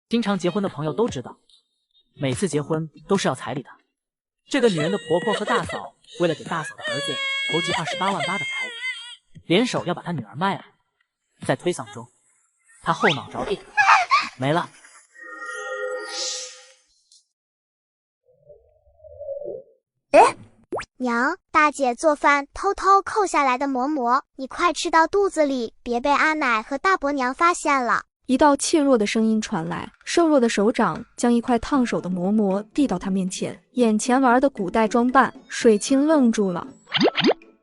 经常结婚的朋友都知道，每次结婚都是要彩礼的。这个女人的婆婆和大嫂为了给大嫂的儿子筹集28万8的彩礼，联手要把她女儿卖了。在推搡中，她后脑着地没了。娘，大姐做饭偷偷扣下来的馍馍，你快吃到肚子里，别被阿奶和大伯娘发现了。一道怯弱的声音传来，瘦弱的手掌将一块烫手的馍馍递到他面前。眼前玩的古代装扮，水清愣住了。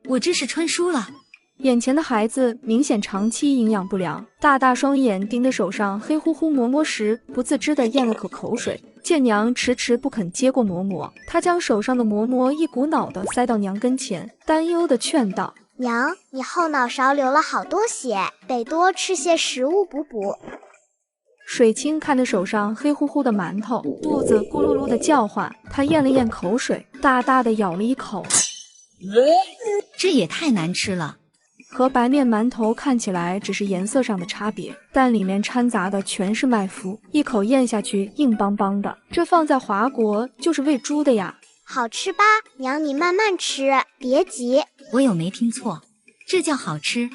我这是穿书了。眼前的孩子明显长期营养不良，大大双眼盯着手上黑乎乎馍馍时，不自知地咽了口水。见娘迟迟不肯接过馍馍，他将手上的馍馍一股脑地塞到娘跟前，担忧地劝道：娘，你后脑勺流了好多血，得多吃些食物补补。水清看着手上黑乎乎的馒头，肚子咕噜噜的叫唤，他咽了咽口水，大大的咬了一口。这也太难吃了。和白面馒头看起来只是颜色上的差别，但里面掺杂的全是麦麸，一口咽下去硬邦邦的，这放在华国就是喂猪的呀。好吃吧？娘，你慢慢吃，别急。我有没听错，这叫好吃？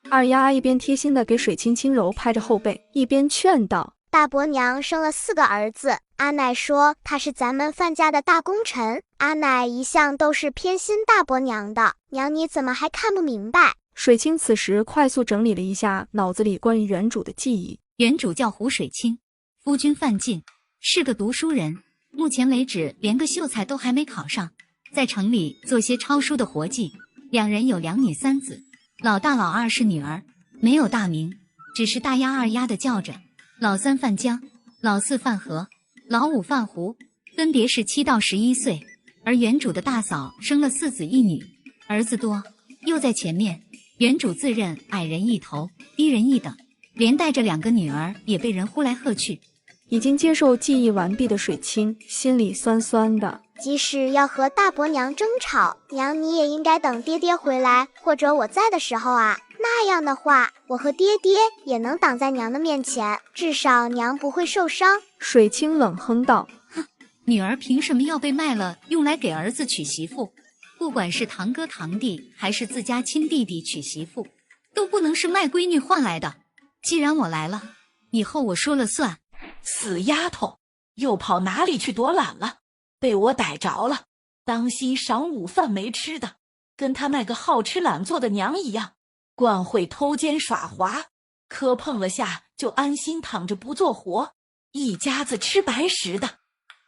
二丫一边贴心的给水清轻柔拍着后背，一边劝道：大伯娘生了4个儿子，阿奶说他是咱们范家的大功臣，阿奶一向都是偏心大伯娘的，娘你怎么还看不明白？水清此时快速整理了一下脑子里关于原主的记忆。原主叫胡水清，夫君范进，是个读书人，目前为止连个秀才都还没考上，在城里做些抄书的活计。两人有2女3子，老大老二是女儿，没有大名，只是大丫二丫的叫着。老3范江，老4范和，老5范胡，分别是7到11岁。而原主的大嫂生了4子1女，儿子多，又在前面。原主自认矮人一头，低人一等，连带着2个女儿也被人呼来喝去。已经接受记忆完毕的水清心里酸酸的，即使要和大伯娘争吵，娘你也应该等爹爹回来或者我在的时候啊，那样的话我和爹爹也能挡在娘的面前，至少娘不会受伤。水清冷哼道：哼，女儿凭什么要被卖了用来给儿子娶媳妇？不管是堂哥堂弟还是自家亲弟弟娶媳妇，都不能是卖闺女换来的。既然我来了，以后我说了算。死丫头，又跑哪里去躲懒了？被我逮着了，当心晌午饭没吃的，跟他那个好吃懒做的娘一样，惯会偷奸耍滑，磕碰了下就安心躺着不做活，一家子吃白食的。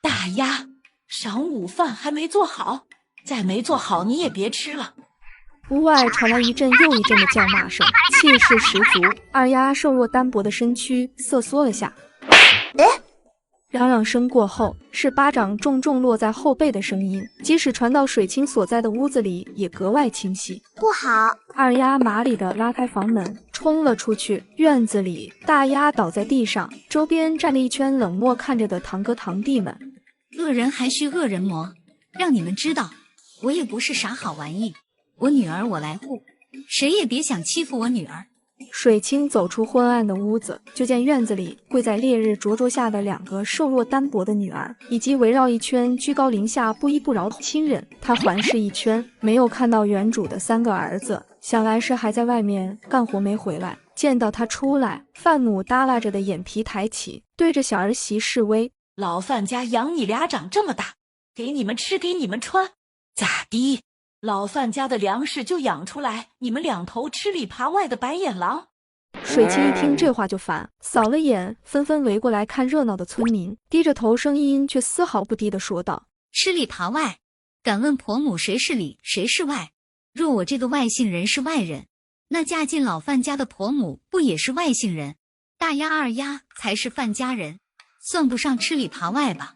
大丫，晌午饭还没做好，再没做好你也别吃了。屋外传来一阵又一阵的叫骂声，气势十足。二丫瘦弱单薄的身躯瑟缩了下。嚷嚷声过后，是巴掌重重落在后背的声音，即使传到水清所在的屋子里，也格外清晰。不好！二丫麻利地拉开房门，冲了出去。院子里，大丫倒在地上，周边站了一圈冷漠看着的堂哥堂弟们。恶人还需恶人磨，让你们知道，我也不是啥好玩意。我女儿我来护，谁也别想欺负我女儿。水清走出昏暗的屋子，就见院子里跪在烈日灼灼下的2个瘦弱单薄的女儿，以及围绕一圈居高临下不依不饶的亲人。他环视一圈，没有看到原主的3个儿子，想来是还在外面干活没回来。见到他出来，范母耷拉着的眼皮抬起，对着小儿媳示威：老范家养你俩长这么大，给你们吃给你们穿，咋地？老范家的粮食就养出来你们2头吃里扒外的白眼狼。水清一听这话就烦，扫了眼纷纷围过来看热闹的村民，低着头，声音却丝毫不低地说道：吃里扒外，敢问婆母谁是里谁是外？若我这个外姓人是外人，那嫁进老范家的婆母不也是外姓人？大丫二丫才是范家人，算不上吃里扒外吧。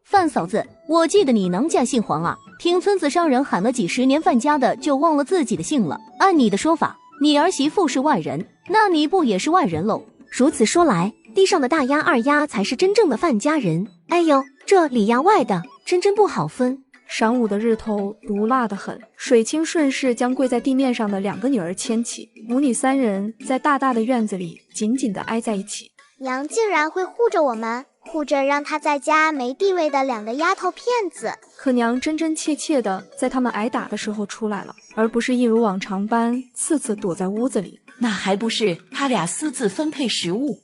范嫂子，我记得你能家姓黄啊，听村子上人喊了几十年范家的，就忘了自己的姓了。按你的说法，你儿媳妇是外人，那你不也是外人喽？如此说来，地上的大丫二丫才是真正的范家人。哎呦，这里呀外的，真不好分。晌午的日头毒辣得很，水清顺势将跪在地面上的2个女儿牵起，母女3人在大大的院子里紧紧地挨在一起。娘竟然会护着我们，护着让她在家没地位的两个丫头片子。可娘真真切切的在他们挨打的时候出来了，而不是一如往常般次次躲在屋子里。那还不是他俩私自分配食物？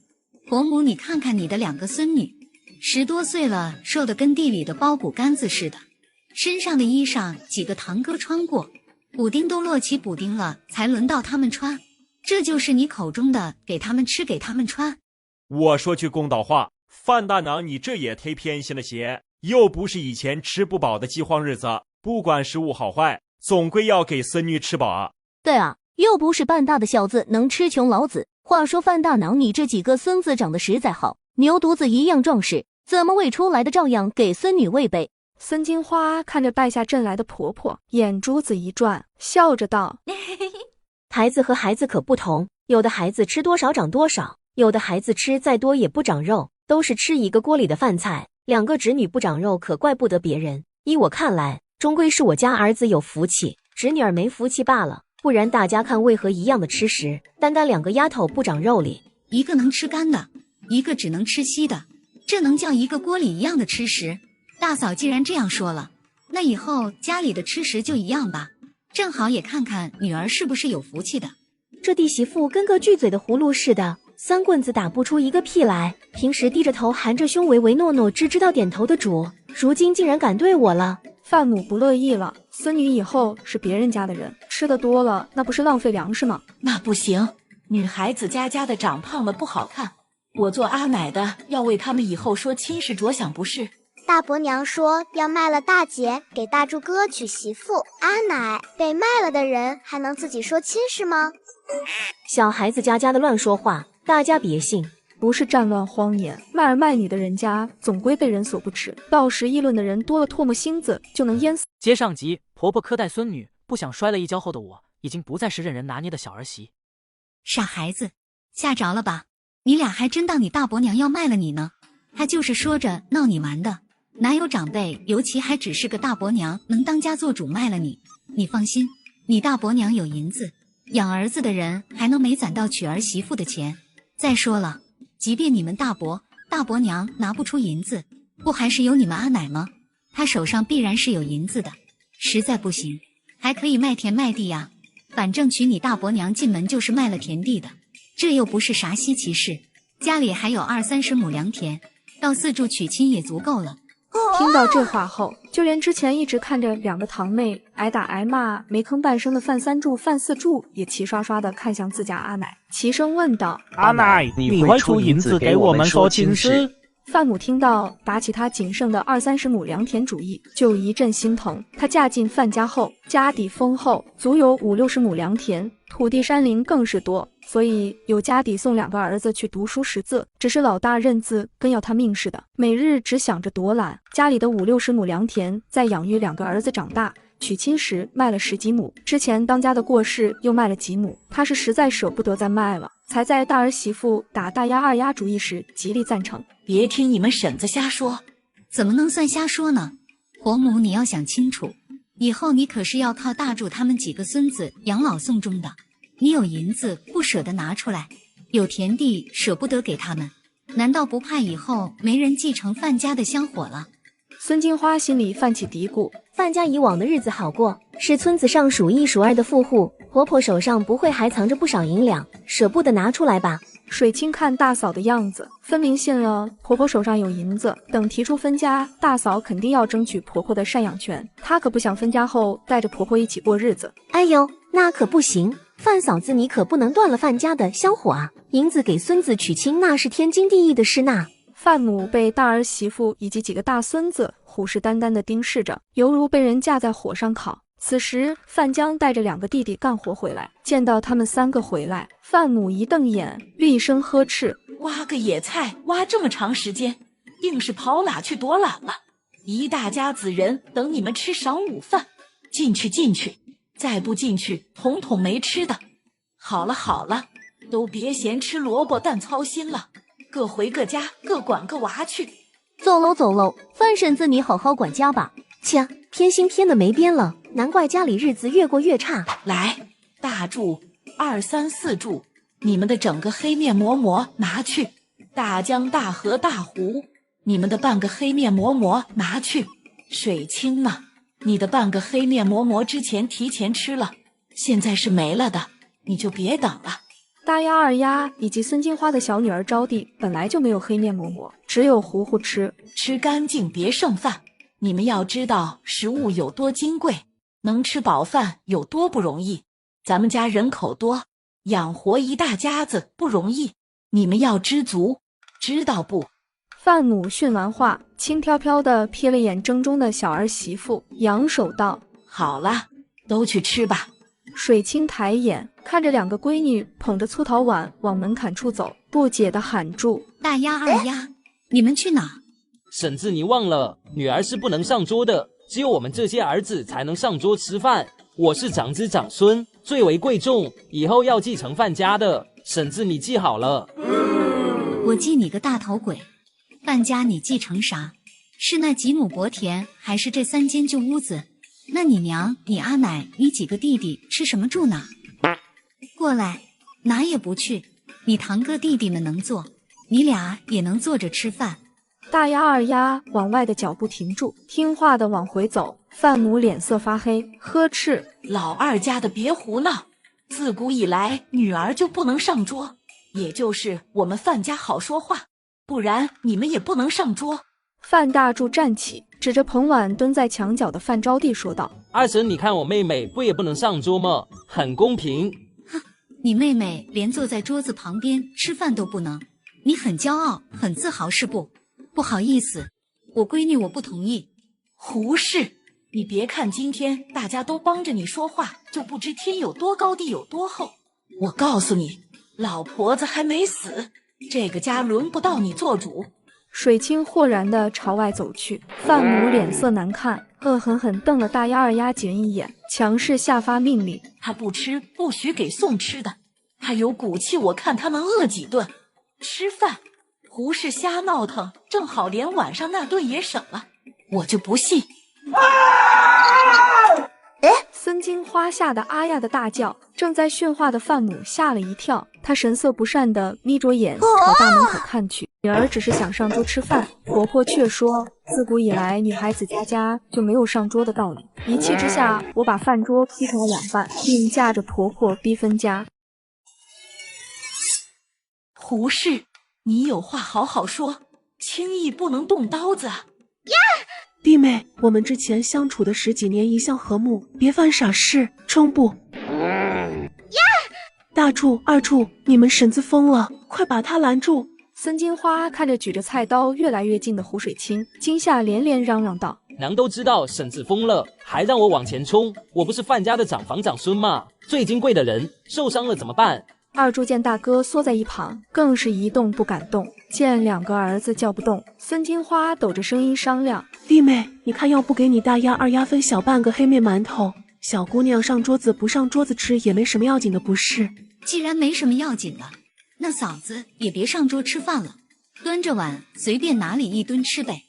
婆母，你看看你的2个孙女，10多岁了，瘦得跟地里的苞谷杆子似的，身上的衣裳几个堂哥穿过，补丁都落起补丁了，才轮到他们穿。这就是你口中的给他们吃给他们穿？我说句公道话，范大娘你这也忒偏心了些，又不是以前吃不饱的饥荒日子，不管食物好坏，总归要给孙女吃饱啊。对啊，又不是半大的小子能吃穷老子。话说范大娘，你这几个孙子长得实在好，牛犊子一样壮实，怎么喂出来的照样给孙女喂呗？孙金花看着败下阵来的婆婆，眼珠子一转，笑着道：孩子和孩子可不同，有的孩子吃多少长多少，有的孩子吃再多也不长肉，都是吃一个锅里的饭菜。2个侄女不长肉，可怪不得别人。依我看来，终归是我家儿子有福气，侄女儿没福气罢了。不然大家看为何一样的吃食，单单2个丫头不长肉里，一个能吃干的，一个只能吃稀的，这能叫一个锅里一样的吃食？大嫂既然这样说了，那以后家里的吃食就一样吧，正好也看看女儿是不是有福气的。这弟媳妇跟个锯嘴的葫芦似的，3棍子打不出一个屁来。平时低着头含着胸唯唯诺诺只知道点头的主，如今竟然敢对我了。范母不乐意了，孙女以后是别人家的人，吃的多了那不是浪费粮食吗？那不行，女孩子家家的长胖了不好看，我做阿奶的要为他们以后说亲事着想不是？大伯娘说要卖了大姐给大柱哥娶媳妇，阿奶被卖了的人还能自己说亲事吗？小孩子家家的乱说话，大家别信。不是战乱荒野，卖儿卖女的人家总归被人所不齿，到时议论的人多了，唾沫星子就能淹死。接上集，婆婆苛待孙女，不想摔了一跤后的我，已经不再是任人拿捏的小儿媳。傻孩子，吓着了吧？你俩还真当你大伯娘要卖了你呢？她就是说着闹你玩的，哪有长辈，尤其还只是个大伯娘，能当家做主卖了你？你放心，你大伯娘有银子，养儿子的人还能没攒到娶儿媳妇的钱。再说了，即便你们大伯娘拿不出银子，不还是有你们阿奶吗？她手上必然是有银子的，实在不行还可以卖田卖地呀。反正娶你大伯娘进门就是卖了田地的，这又不是啥稀奇事，家里还有20-30亩良田，到4柱娶亲也足够了。听到这话后，就连之前一直看着2个堂妹挨打挨骂没吭半声的范3柱、范4柱也齐刷刷的看向自家阿奶，齐声问道：阿奶，你会出银子给我们说亲事？范母听到打起她仅剩的20-30亩良田主意，就一阵心疼。她嫁进范家后，家底丰厚，足有50-60亩良田，土地山林更是多，所以有家底送2个儿子去读书识字。只是老大认字跟要他命似的，每日只想着夺揽家里的50-60亩良田，再养育2个儿子长大。娶亲时卖了10几亩，之前当家的过世又卖了几亩，他是实在舍不得再卖了，才在大儿媳妇打大丫二丫主意时极力赞成。别听你们婶子瞎说。怎么能算瞎说呢？婆母，你要想清楚，以后你可是要靠大柱他们几个孙子养老送终的。你有银子不舍得拿出来，有田地舍不得给他们，难道不怕以后没人继承范家的香火了？孙金花心里泛起嘀咕，范家以往的日子好过，是村子上数1数2的富户，婆婆手上不会还藏着不少银两，舍不得拿出来吧？水清看大嫂的样子，分明信了婆婆手上有银子，等提出分家，大嫂肯定要争取婆婆的赡养权，她可不想分家后带着婆婆一起过日子。哎呦，那可不行，范嫂子你可不能断了范家的香火啊！银子给孙子娶亲那是天经地义的事呐。范母被大儿媳妇以及几个大孙子虎视眈眈地盯视着，犹如被人架在火上烤。此时范江带着2个弟弟干活回来，见到他们3个回来，范母一瞪眼，厉声呵斥：挖个野菜挖这么长时间，硬是跑哪去躲懒了？一大家子人等你们吃晌午饭，进去进去，再不进去统统没吃的。好了好了，都别嫌吃萝卜淡操心了，各回各家，各管各娃去。走喽走喽，范婶子你好好管家吧。切，偏心偏的没边了，难怪家里日子越过越差。来，大柱、2、3、4柱，你们的整个黑面馍馍拿去。大江大河大湖，你们的半个黑面馍馍拿去。水清呢，你的半个黑面馍馍之前提前吃了，现在是没了的，你就别等了。大丫、二丫以及孙金花的小女儿招娣本来就没有黑面馍馍，只有糊糊吃。吃干净别剩饭，你们要知道食物有多金贵，能吃饱饭有多不容易。咱们家人口多，养活一大家子不容易，你们要知足，知道不？范母训完话，轻飘飘地瞥了眼正中的小儿媳妇，扬手道：好了，都去吃吧。水清抬眼看着两个闺女捧着粗陶碗往门槛处走，不解地喊住：大丫、二丫，你们去哪？婶子，你忘了，女儿是不能上桌的，只有我们这些儿子才能上桌吃饭。我是长子长孙，最为贵重，以后要继承范家的。婶子，你记好了。我记你个大头鬼！范家你继承啥？是那几亩薄田，还是这3间旧屋子？那你娘、你阿奶、你几个弟弟吃什么住哪？过来，哪也不去。你堂哥弟弟们能坐，你俩也能坐着吃饭。大丫、二丫往外的脚步停住，听话的往回走。范母脸色发黑，呵斥：老二家的别胡闹！自古以来，女儿就不能上桌，也就是我们范家好说话，不然你们也不能上桌。范大柱站起，指着捧碗蹲在墙角的范招娣说道：二婶，你看我妹妹不也不能上桌吗？很公平。哼，你妹妹连坐在桌子旁边吃饭都不能，你很骄傲很自豪是不？不好意思，我闺女我不同意。胡适，你别看今天大家都帮着你说话，就不知天有多高地有多厚。我告诉你，老婆子还没死，这个家轮不到你做主。水清豁然地朝外走去，范母脸色难看，恶狠狠瞪了大丫、二丫几人一眼，强势下发命令：他不吃，不许给送吃的。他有骨气，我看他们饿几顿。吃饭，胡适瞎闹腾，正好连晚上那顿也省了。我就不信。孙金花吓得啊呀的大叫，正在训话的范母吓了一跳，她神色不善地眯着眼朝大门口看去。女儿只是想上桌吃饭，婆婆却说自古以来女孩子家就没有上桌的道理。一气之下，我把饭桌劈成了2半，并架着婆婆逼分家。胡适，你有话好好说，轻易不能动刀子啊！弟妹，我们之前相处的10几年一向和睦，别犯傻事，冲不！大柱、二柱，你们婶子疯了，快把她拦住！孙金花看着举着菜刀越来越近的胡水清，惊吓连连嚷嚷道：娘都知道婶子疯了，还让我往前冲，我不是范家的长房长孙吗？最金贵的人受伤了怎么办？二柱见大哥缩在一旁，更是一动不敢动。见2个儿子叫不动，孙金花抖着声音商量：弟妹，你看要不给你大丫、二丫分小半个黑面馒头，小姑娘上桌子不上桌子吃也没什么要紧的不是？既然没什么要紧的，那嫂子也别上桌吃饭了，端着碗随便哪里一顿吃呗。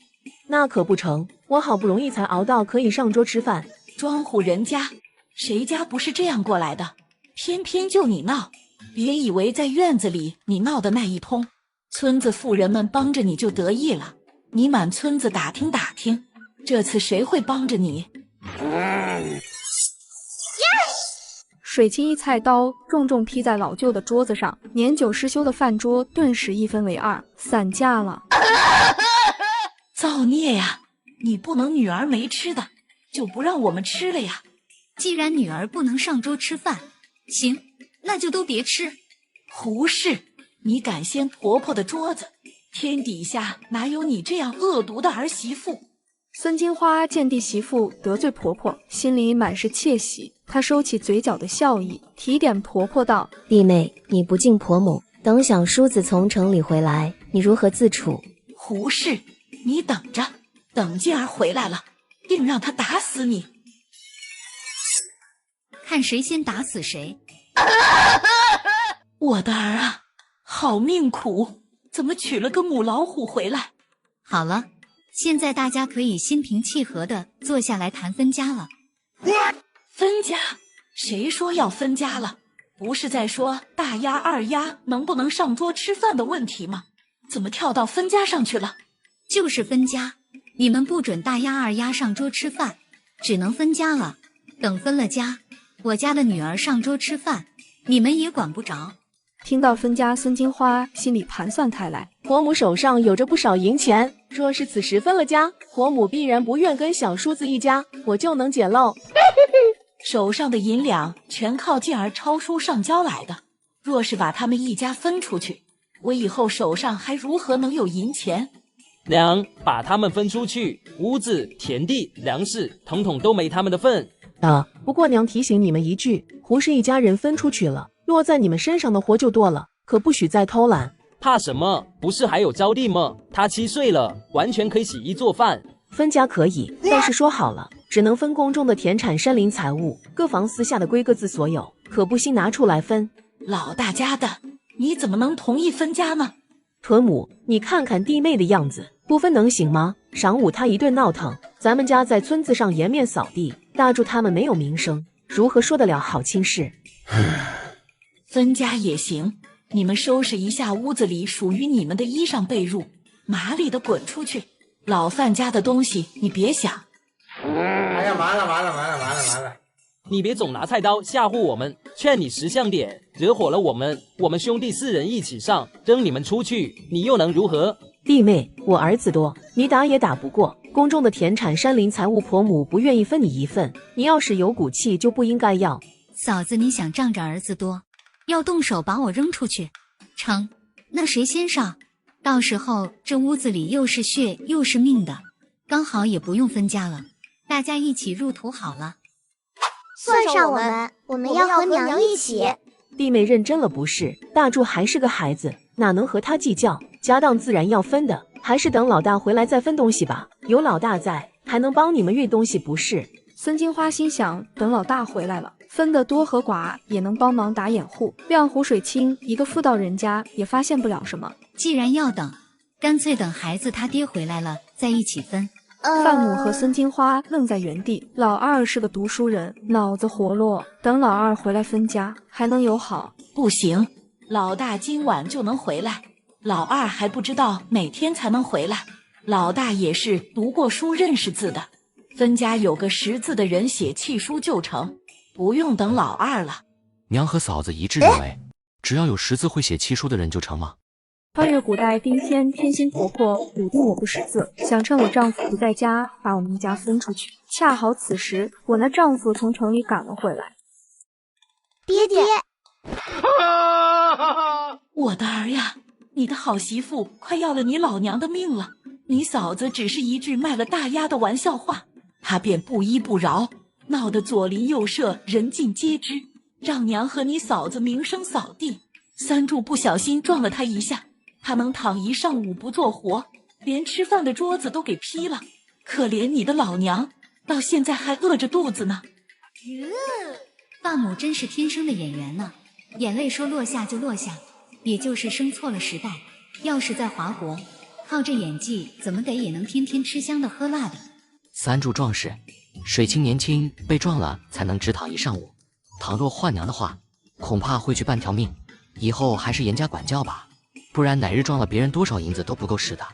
那可不成，我好不容易才熬到可以上桌吃饭。庄户人家，谁家不是这样过来的？偏偏就你闹，别以为在院子里你闹的那一通，村子妇人们帮着你就得意了。你满村子打听打听，这次谁会帮着你？水清一菜刀重重劈在老旧的桌子上，年久失修的饭桌顿时一分为2，散架了。造孽呀！你不能女儿没吃的就不让我们吃了呀！既然女儿不能上桌吃饭，行，那就都别吃。胡适，你敢掀婆婆的桌子，天底下哪有你这样恶毒的儿媳妇？孙金花见弟媳妇得罪婆婆，心里满是窃喜，她收起嘴角的笑意，提点婆婆道：弟妹，你不敬婆母，等小叔子从城里回来，你如何自处？胡适，你等着，等静儿回来了，定让他打死你。看谁先打死谁。我的儿啊，好命苦，怎么娶了个母老虎回来？好了，现在大家可以心平气和地坐下来谈分家了。分家？谁说要分家了？不是在说大丫、二丫能不能上桌吃饭的问题吗？怎么跳到分家上去了？就是分家，你们不准大丫二丫上桌吃饭，只能分家了。等分了家，我家的女儿上桌吃饭，你们也管不着。听到分家，孙金花心里盘算开来，婆母手上有着不少银钱，若是此时分了家，婆母必然不愿跟小叔子一家，我就能捡漏。手上的银两全靠进儿抄书上交来的，若是把他们一家分出去，我以后手上还如何能有银钱？娘，把他们分出去，屋子、田地、粮食，统统都没他们的份。不过娘提醒你们一句，胡氏一家人分出去了，落在你们身上的活就多了，可不许再偷懒。怕什么？不是还有招娣吗？她7岁了，完全可以洗衣做饭。分家可以，但是说好了，只能分宫中的田产山林财物，各房私下的归各自所有，可不兴拿出来分。老大家的，你怎么能同意分家呢？婆母，你看看弟妹的样子，不分能行吗？晌午她一顿闹腾，咱们家在村子上颜面扫地，大助他们没有名声，如何说得了好亲事？分家也行，你们收拾一下屋子里属于你们的衣裳被褥，麻利的滚出去。老范家的东西你别想。哎呀，完了！你别总拿菜刀吓唬我们，劝你识相点，惹火了我们兄弟4人一起上，扔你们出去，你又能如何？弟妹，我儿子多，你打也打不过。宫中的田产山林财物，婆母不愿意分你一份，你要是有骨气就不应该要。嫂子，你想仗着儿子多，要动手把我扔出去？成，那谁先上？到时候这屋子里又是血又是命的，刚好也不用分家了，大家一起入土好了。算上我们要和娘一起。弟妹认真了不是？大柱还是个孩子，哪能和他计较？家当自然要分的，还是等老大回来再分东西吧。有老大在，还能帮你们运东西不是？孙金花心想，等老大回来了，分得多和寡也能帮忙打掩护。亮湖水清一个妇道人家也发现不了什么。既然要等，干脆等孩子他爹回来了再一起分。范母和孙金花愣在原地。老二是个读书人，脑子活络，等老二回来分家还能友好？不行，老大今晚就能回来，老二还不知道哪天才能回来。老大也是读过书认识字的，分家有个识字的人写契书就成，不用等老二了。娘和嫂子一致认为，只要有识字会写契书的人就成吗？穿越古代丁天天心婆婆笃定我不识字，想趁我丈夫不在家把我们一家分出去。恰好此时我那丈夫从城里赶了回来。爹爹，我的儿呀，你的好媳妇快要了你老娘的命了。你嫂子只是一句卖了大丫的玩笑话，她便不依不饶，闹得左邻右舍人尽皆知，让娘和你嫂子名声扫地。三柱不小心撞了她一下，他能躺一上午不做活，连吃饭的桌子都给劈了。可怜你的老娘，到现在还饿着肚子呢。爸母真是天生的演员呢，眼泪说落下就落下，也就是生错了时代。要是在华国，靠这演技，怎么得也能天天吃香的喝辣的。三柱壮士，水清年轻，被撞了才能只躺一上午。倘若换娘的话，恐怕会去半条命。以后还是严加管教吧，不然哪日撞了别人多少银子都不够使的。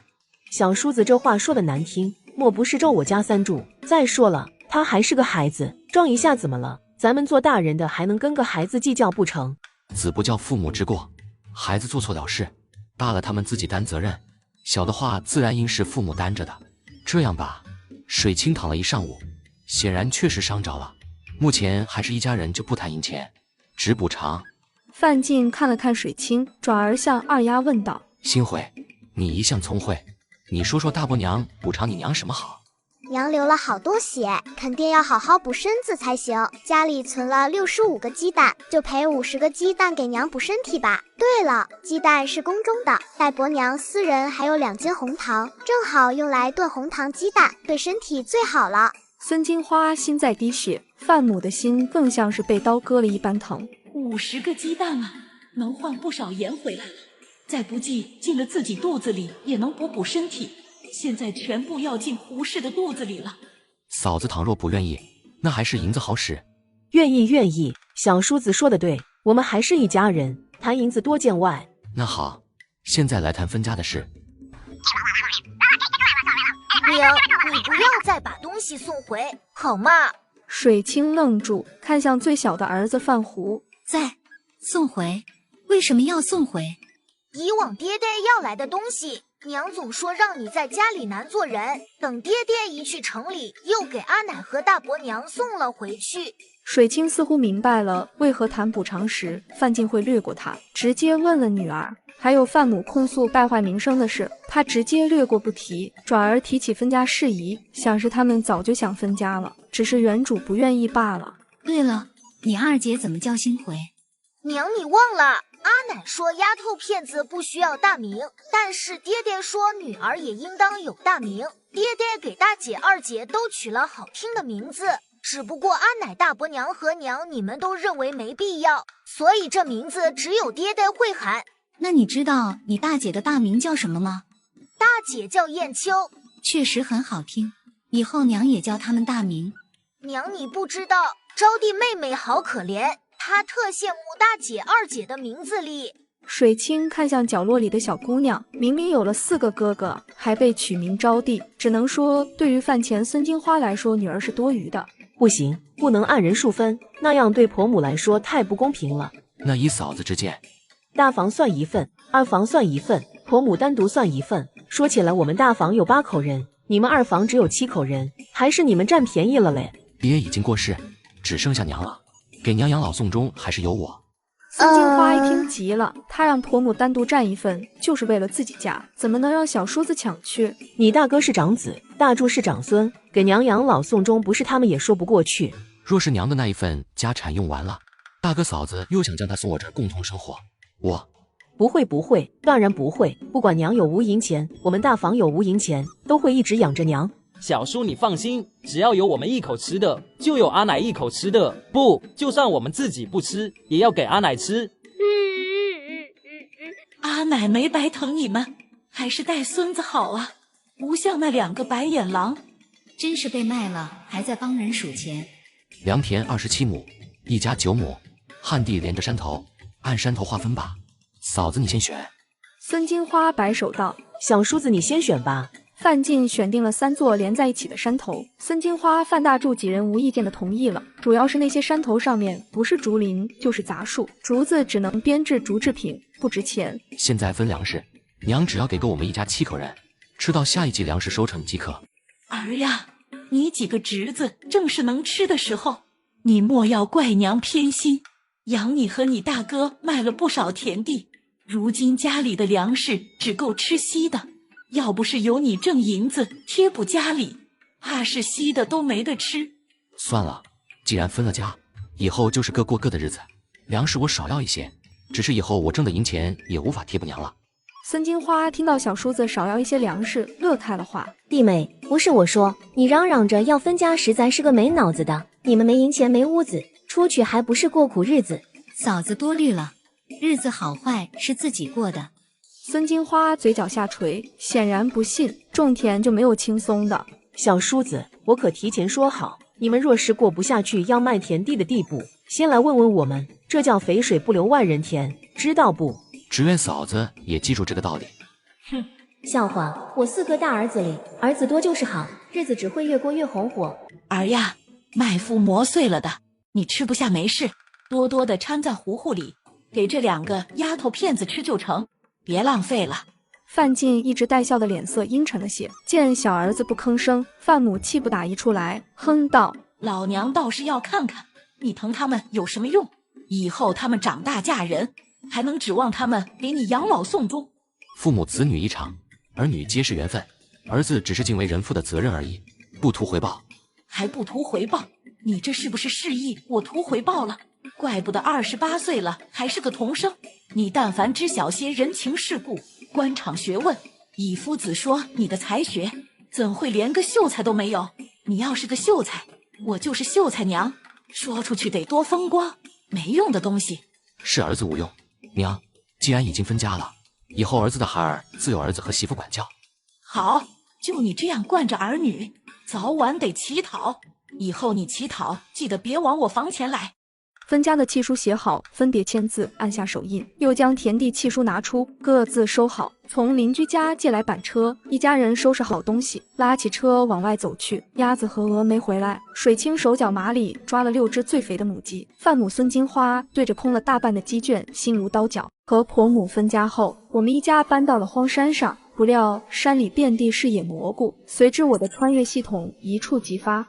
小叔子这话说的难听，莫不是咒我家三柱？再说了，他还是个孩子，撞一下怎么了？咱们做大人的还能跟个孩子计较不成？子不教父母之过，孩子做错了事，大了他们自己担责任，小的话自然应是父母担着的。这样吧，水清躺了一上午，显然确实伤着了。目前还是一家人，就不谈银钱，只补偿。范进看了看水清，转而向二丫问道：新慧，你一向聪慧，你说说大伯娘补偿你娘什么好？娘流了好多血，肯定要好好补身子才行。家里存了65个鸡蛋，就赔50个鸡蛋给娘补身体吧。对了，鸡蛋是宫中的，大伯娘私人还有2斤红糖，正好用来炖红糖鸡蛋，对身体最好了。孙金花心在滴血，范母的心更像是被刀割了一般疼。50个鸡蛋啊，能换不少盐回来了。再不济进了自己肚子里也能补身体，现在全部要进胡氏的肚子里了。嫂子倘若不愿意，那还是银子好使。愿意，小叔子说的对，我们还是一家人，谈银子多见外。那好，现在来谈分家的事。你不要再把东西送回，好吗？水清愣住，看向最小的儿子范胡。送回？为什么要送回？以往爹爹要来的东西，娘总说让你在家里难做人，等爹爹一去城里，又给阿奶和大伯娘送了回去。水清似乎明白了为何谈补偿时范进会略过他，直接问了女儿。还有范母控诉败坏名声的事，他直接略过不提，转而提起分家事宜，像是他们早就想分家了，只是原主不愿意罢了。对了，你二姐怎么叫新回？娘，你忘了，阿奶说丫头片子不需要大名，但是爹爹说女儿也应当有大名，爹爹给大姐二姐都取了好听的名字，只不过阿奶大伯娘和娘你们都认为没必要，所以这名字只有爹爹会喊。那你知道你大姐的大名叫什么吗？大姐叫燕秋，确实很好听，以后娘也叫他们大名。娘你不知道，招娣妹妹好可怜，她特羡慕大姐二姐的名字里。水清看向角落里的小姑娘，明明有了4个哥哥，还被取名招娣，只能说对于饭前孙金花来说，女儿是多余的。不行，不能按人数分，那样对婆母来说太不公平了。那以嫂子之见，大房算1份，2房算1份，婆母单独算1份。说起来，我们大房有8口人，你们2房只有7口人，还是你们占便宜了嘞。爹已经过世，只剩下娘了，给娘养老送终还是由我。孙金花一听急了，她让婆母单独占1份，就是为了自己家，怎么能让小叔子抢去？你大哥是长子，大柱是长孙，给娘养老送终，不是他们也说不过去。若是娘的那一份家产用完了，大哥嫂子又想将她送我这儿共同生活，我不会，当然不会。不管娘有无银钱，我们大房有无银钱，都会一直养着娘。小叔你放心，只要有我们一口吃的，就有阿奶一口吃的，不，就算我们自己不吃，也要给阿奶吃。阿奶没白疼你们，还是带孙子好啊，不像那2个白眼狼。真是被卖了，还在帮人数钱。良田27亩，一家9亩，旱地连着山头，按山头划分吧。嫂子你先选。孙金花摆手道：小叔子你先选吧。范进选定了3座连在一起的山头，孙金花、范大柱几人无意见的同意了。主要是那些山头上面不是竹林就是杂树，竹子只能编制竹制品，不值钱。现在分粮食，娘只要给够我们一家7口人，吃到下一季粮食收成即可。儿呀，你几个侄子正是能吃的时候，你莫要怪娘偏心，养你和你大哥卖了不少田地，如今家里的粮食只够吃稀的。要不是有你挣银子贴补家里，怕是稀的都没得吃。算了，既然分了家，以后就是各过各的日子，粮食我少要一些，只是以后我挣的银钱也无法贴补娘了。孙金花听到小叔子少要一些粮食，乐开了花。弟妹，不是我说，你嚷嚷着要分家，实在是个没脑子的。你们没银钱没屋子，出去还不是过苦日子？嫂子多虑了，日子好坏是自己过的。孙金花嘴角下垂，显然不信，种田就没有轻松的。小叔子，我可提前说好，你们若是过不下去要卖田地的地步，先来问问我们，这叫肥水不流外人田，知道不？只愿嫂子也记住这个道理。哼，笑话，我4个大儿子里，儿子多就是好，日子只会越过越红火。儿呀，麦麸磨碎了的，你吃不下没事，多多的掺在糊糊里，给这2个丫头片子吃就成。别浪费了。范进一直带笑的脸色阴沉了些，见小儿子不吭声，范母气不打一处来，哼道：老娘倒是要看看你疼他们有什么用，以后他们长大嫁人，还能指望他们给你养老送终？父母子女一场，儿女皆是缘分，儿子只是尽为人父的责任而已，不图回报。还不图回报？你这是不是示意我图回报了？怪不得28岁了还是个童生。你但凡知晓些人情世故、官场学问，以夫子说你的才学，怎会连个秀才都没有？你要是个秀才，我就是秀才娘，说出去得多风光。没用的东西。是儿子无用，娘，既然已经分家了，以后儿子的孩儿自有儿子和媳妇管教。好，就你这样惯着儿女，早晚得乞讨。以后你乞讨，记得别往我房前来。分家的契书写好，分别签字，按下手印，又将田地契书拿出，各自收好。从邻居家借来板车，一家人收拾好东西，拉起车往外走去。鸭子和鹅没回来，水清手脚麻利抓了6只最肥的母鸡。范母孙金花对着空了大半的鸡圈心如刀绞。和婆母分家后，我们一家搬到了荒山上，不料山里遍地是野蘑菇，随之我的穿越系统一触即发。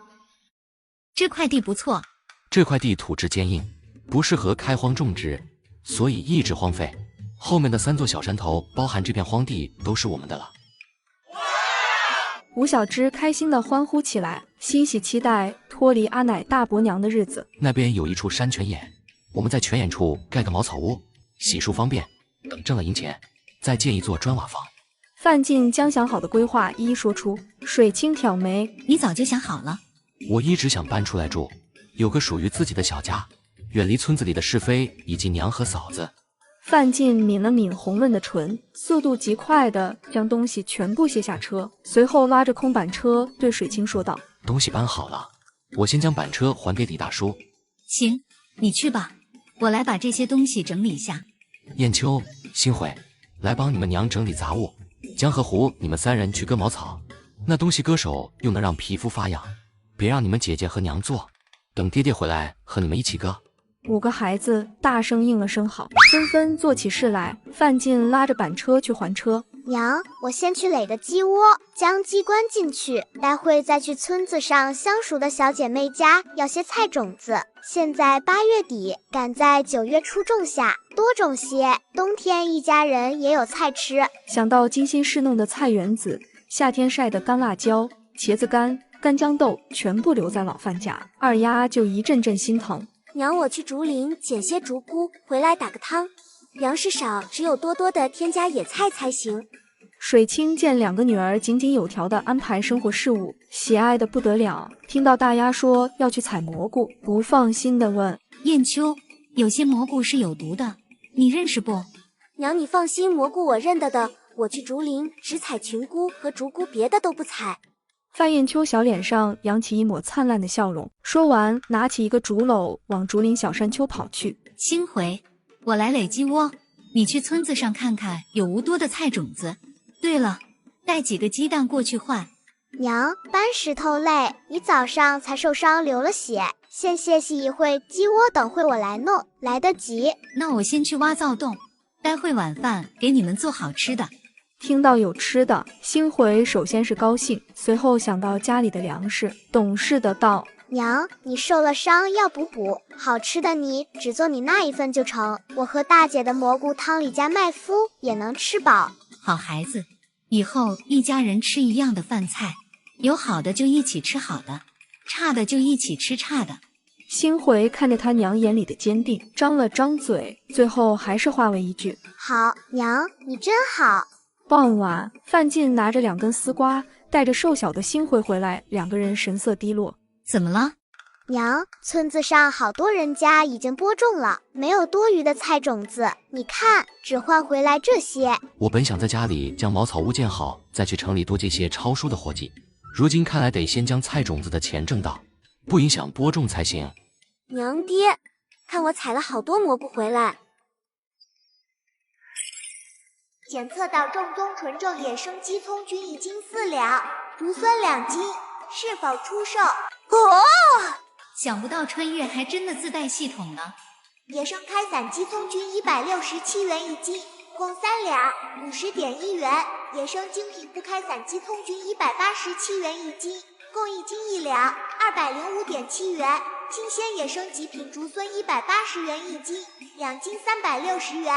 这块地不错。这块地土质坚硬，不适合开荒种植，所以一直荒废。后面的3座小山头，包含这片荒地，都是我们的了。吴小芝开心地欢呼起来，欣喜期待脱离阿奶大伯娘的日子。那边有一处山泉眼，我们在泉眼处盖个茅草屋，洗漱方便。等挣了银钱，再建一座砖瓦房。范进将想好的规划一一说出。水清挑眉：你早就想好了？我一直想搬出来住，有个属于自己的小家，远离村子里的是非以及娘和嫂子。范进抿了抿红润的唇，速度极快地将东西全部卸下车，随后拉着空板车对水清说道：东西搬好了，我先将板车还给李大叔。行，你去吧，我来把这些东西整理一下。燕秋、新慧，来帮你们娘整理杂物。江和胡，你们3人去割茅草，那东西割手又能让皮肤发痒，别让你们姐姐和娘做，等爹爹回来和你们一起割。5个孩子大声应了声好，纷纷做起事来。范进拉着板车去还车。娘，我先去垒个鸡窝，将鸡关进去，待会再去村子上相熟的小姐妹家要些菜种子。现在8月底，赶在9月初种下，多种些，冬天一家人也有菜吃。想到精心侍弄的菜园子，夏天晒的干辣椒、茄子干、干豇豆全部留在老范家，二丫就一阵阵心疼。娘，我去竹林捡些竹菇回来打个汤，粮食少，只有多多的添加野菜才行。水清见2个女儿井井有条地安排生活事务，喜爱的不得了。听到大丫说要去采蘑菇，不放心地问：燕秋，有些蘑菇是有毒的，你认识不？娘，你放心，蘑菇我认得的。我去竹林只采群菇和竹菇，别的都不采。范燕秋小脸上扬起一抹灿烂的笑容，说完拿起一个竹篓往竹林小山丘跑去。星回，我来垒鸡窝，你去村子上看看有无多的菜种子。对了，带几个鸡蛋过去换。娘，搬石头累，你早上才受伤流了血，先歇息一会，鸡窝等会我来弄，来得及。那我先去挖灶洞，待会晚饭给你们做好吃的。听到有吃的，星回首先是高兴，随后想到家里的粮食，懂事的道：娘，你受了伤要补补，好吃的你只做你那一份就成，我和大姐的蘑菇汤里加麦麸也能吃饱。好孩子，以后一家人吃一样的饭菜，有好的就一起吃好的，差的就一起吃差的。星回看着他娘眼里的坚定，张了张嘴，最后还是化为一句：好，娘，你真好。傍晚，范进拿着2根丝瓜，带着瘦小的星回回来，2个人神色低落。怎么了？娘，村子上好多人家已经播种了，没有多余的菜种子，你看，只换回来这些。我本想在家里将茅草屋建好，再去城里多接些抄书的活计，如今看来得先将菜种子的钱挣到，不影响播种才行。娘爹，看我采了好多蘑菇回来。检测到正宗纯正野生鸡葱菌1斤4两，竹荪2斤，是否出售？想不到穿越还真的自带系统呢。野生开散鸡葱菌167元1斤，共3两，50.1元；野生精品不开散鸡葱菌187元1斤，共1斤1两，205.7元；新鲜野生极品竹荪180元1斤，2斤360元。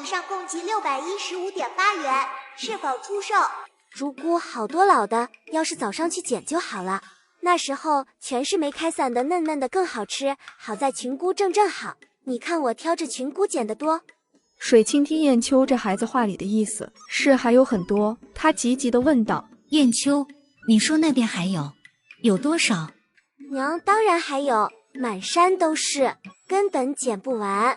以上共计615.8元，是否出售？竹菇好多老的，要是早上去捡就好了。那时候全是没开散的，嫩嫩的更好吃。好在群菇正好，你看我挑着群菇捡的多。水清听燕秋这孩子话里的意思是还有很多，他急急地问道：燕秋，你说那边还有多少？娘，当然还有，满山都是，根本捡不完。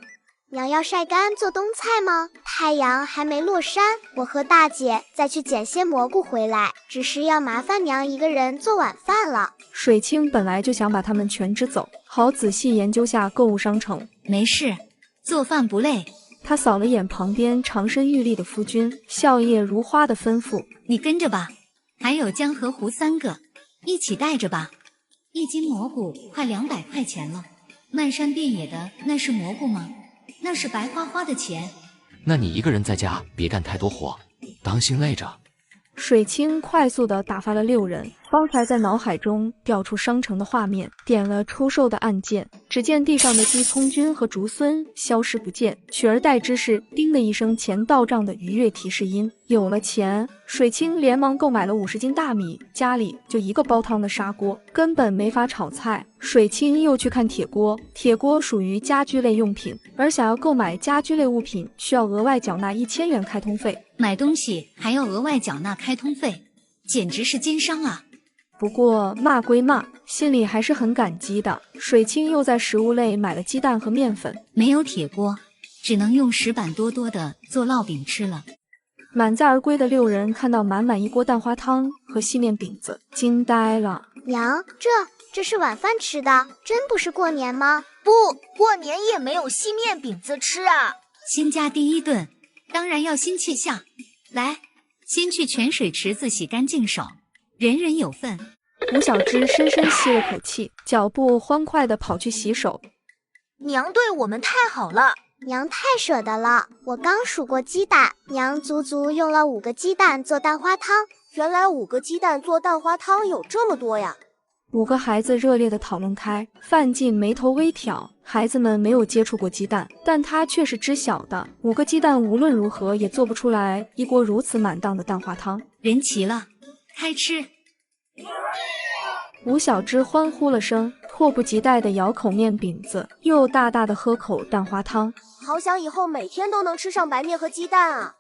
娘要晒干做冬菜吗？太阳还没落山，我和大姐再去捡些蘑菇回来，只是要麻烦娘一个人做晚饭了。水清本来就想把他们全支走，好仔细研究下购物商城。没事，做饭不累。他扫了眼旁边长身玉立的夫君，笑靥如花的吩咐：“你跟着吧，还有姜和胡3个，一起带着吧。1斤蘑菇快200块钱了，漫山遍野的那是蘑菇吗？那是白花花的钱。那你一个人在家别干太多活，当心累着。”水清快速地打发了6人，方才在脑海中调出商城的画面，点了出售的按键，只见地上的姬聪君和竹孙消失不见，取而代之是叮的一声钱到账的愉悦提示音。有了钱，水清连忙购买了50斤大米，家里就1个煲汤的砂锅，根本没法炒菜。水清又去看铁锅，铁锅属于家居类用品，而想要购买家居类物品，需要额外缴纳1000元开通费。买东西还要额外缴纳开通费，简直是奸商啊！不过骂归骂，心里还是很感激的。水清又在食物类买了鸡蛋和面粉，没有铁锅，只能用石板多多的做烙饼吃了。满载而归的6人看到满满一锅蛋花汤和细面饼子，惊呆了。娘，这是晚饭吃的，真不是过年吗？不，过年也没有细面饼子吃啊！新家第1顿，当然要心气象。来，先去泉水池子洗干净手，人人有份。吴小芝深深吸了口气，脚步欢快地跑去洗手。娘对我们太好了，娘太舍得了。我刚数过鸡蛋，娘足足用了5个鸡蛋做蛋花汤。原来5个鸡蛋做蛋花汤有这么多呀！5个孩子热烈地讨论开，范进眉头微挑。孩子们没有接触过鸡蛋，但他却是知晓的，5个鸡蛋无论如何也做不出来一锅如此满当的蛋花汤。人齐了，开吃！吴小芝欢呼了声，迫不及待地咬口面饼子，又大大地喝口蛋花汤。好想以后每天都能吃上白面和鸡蛋啊！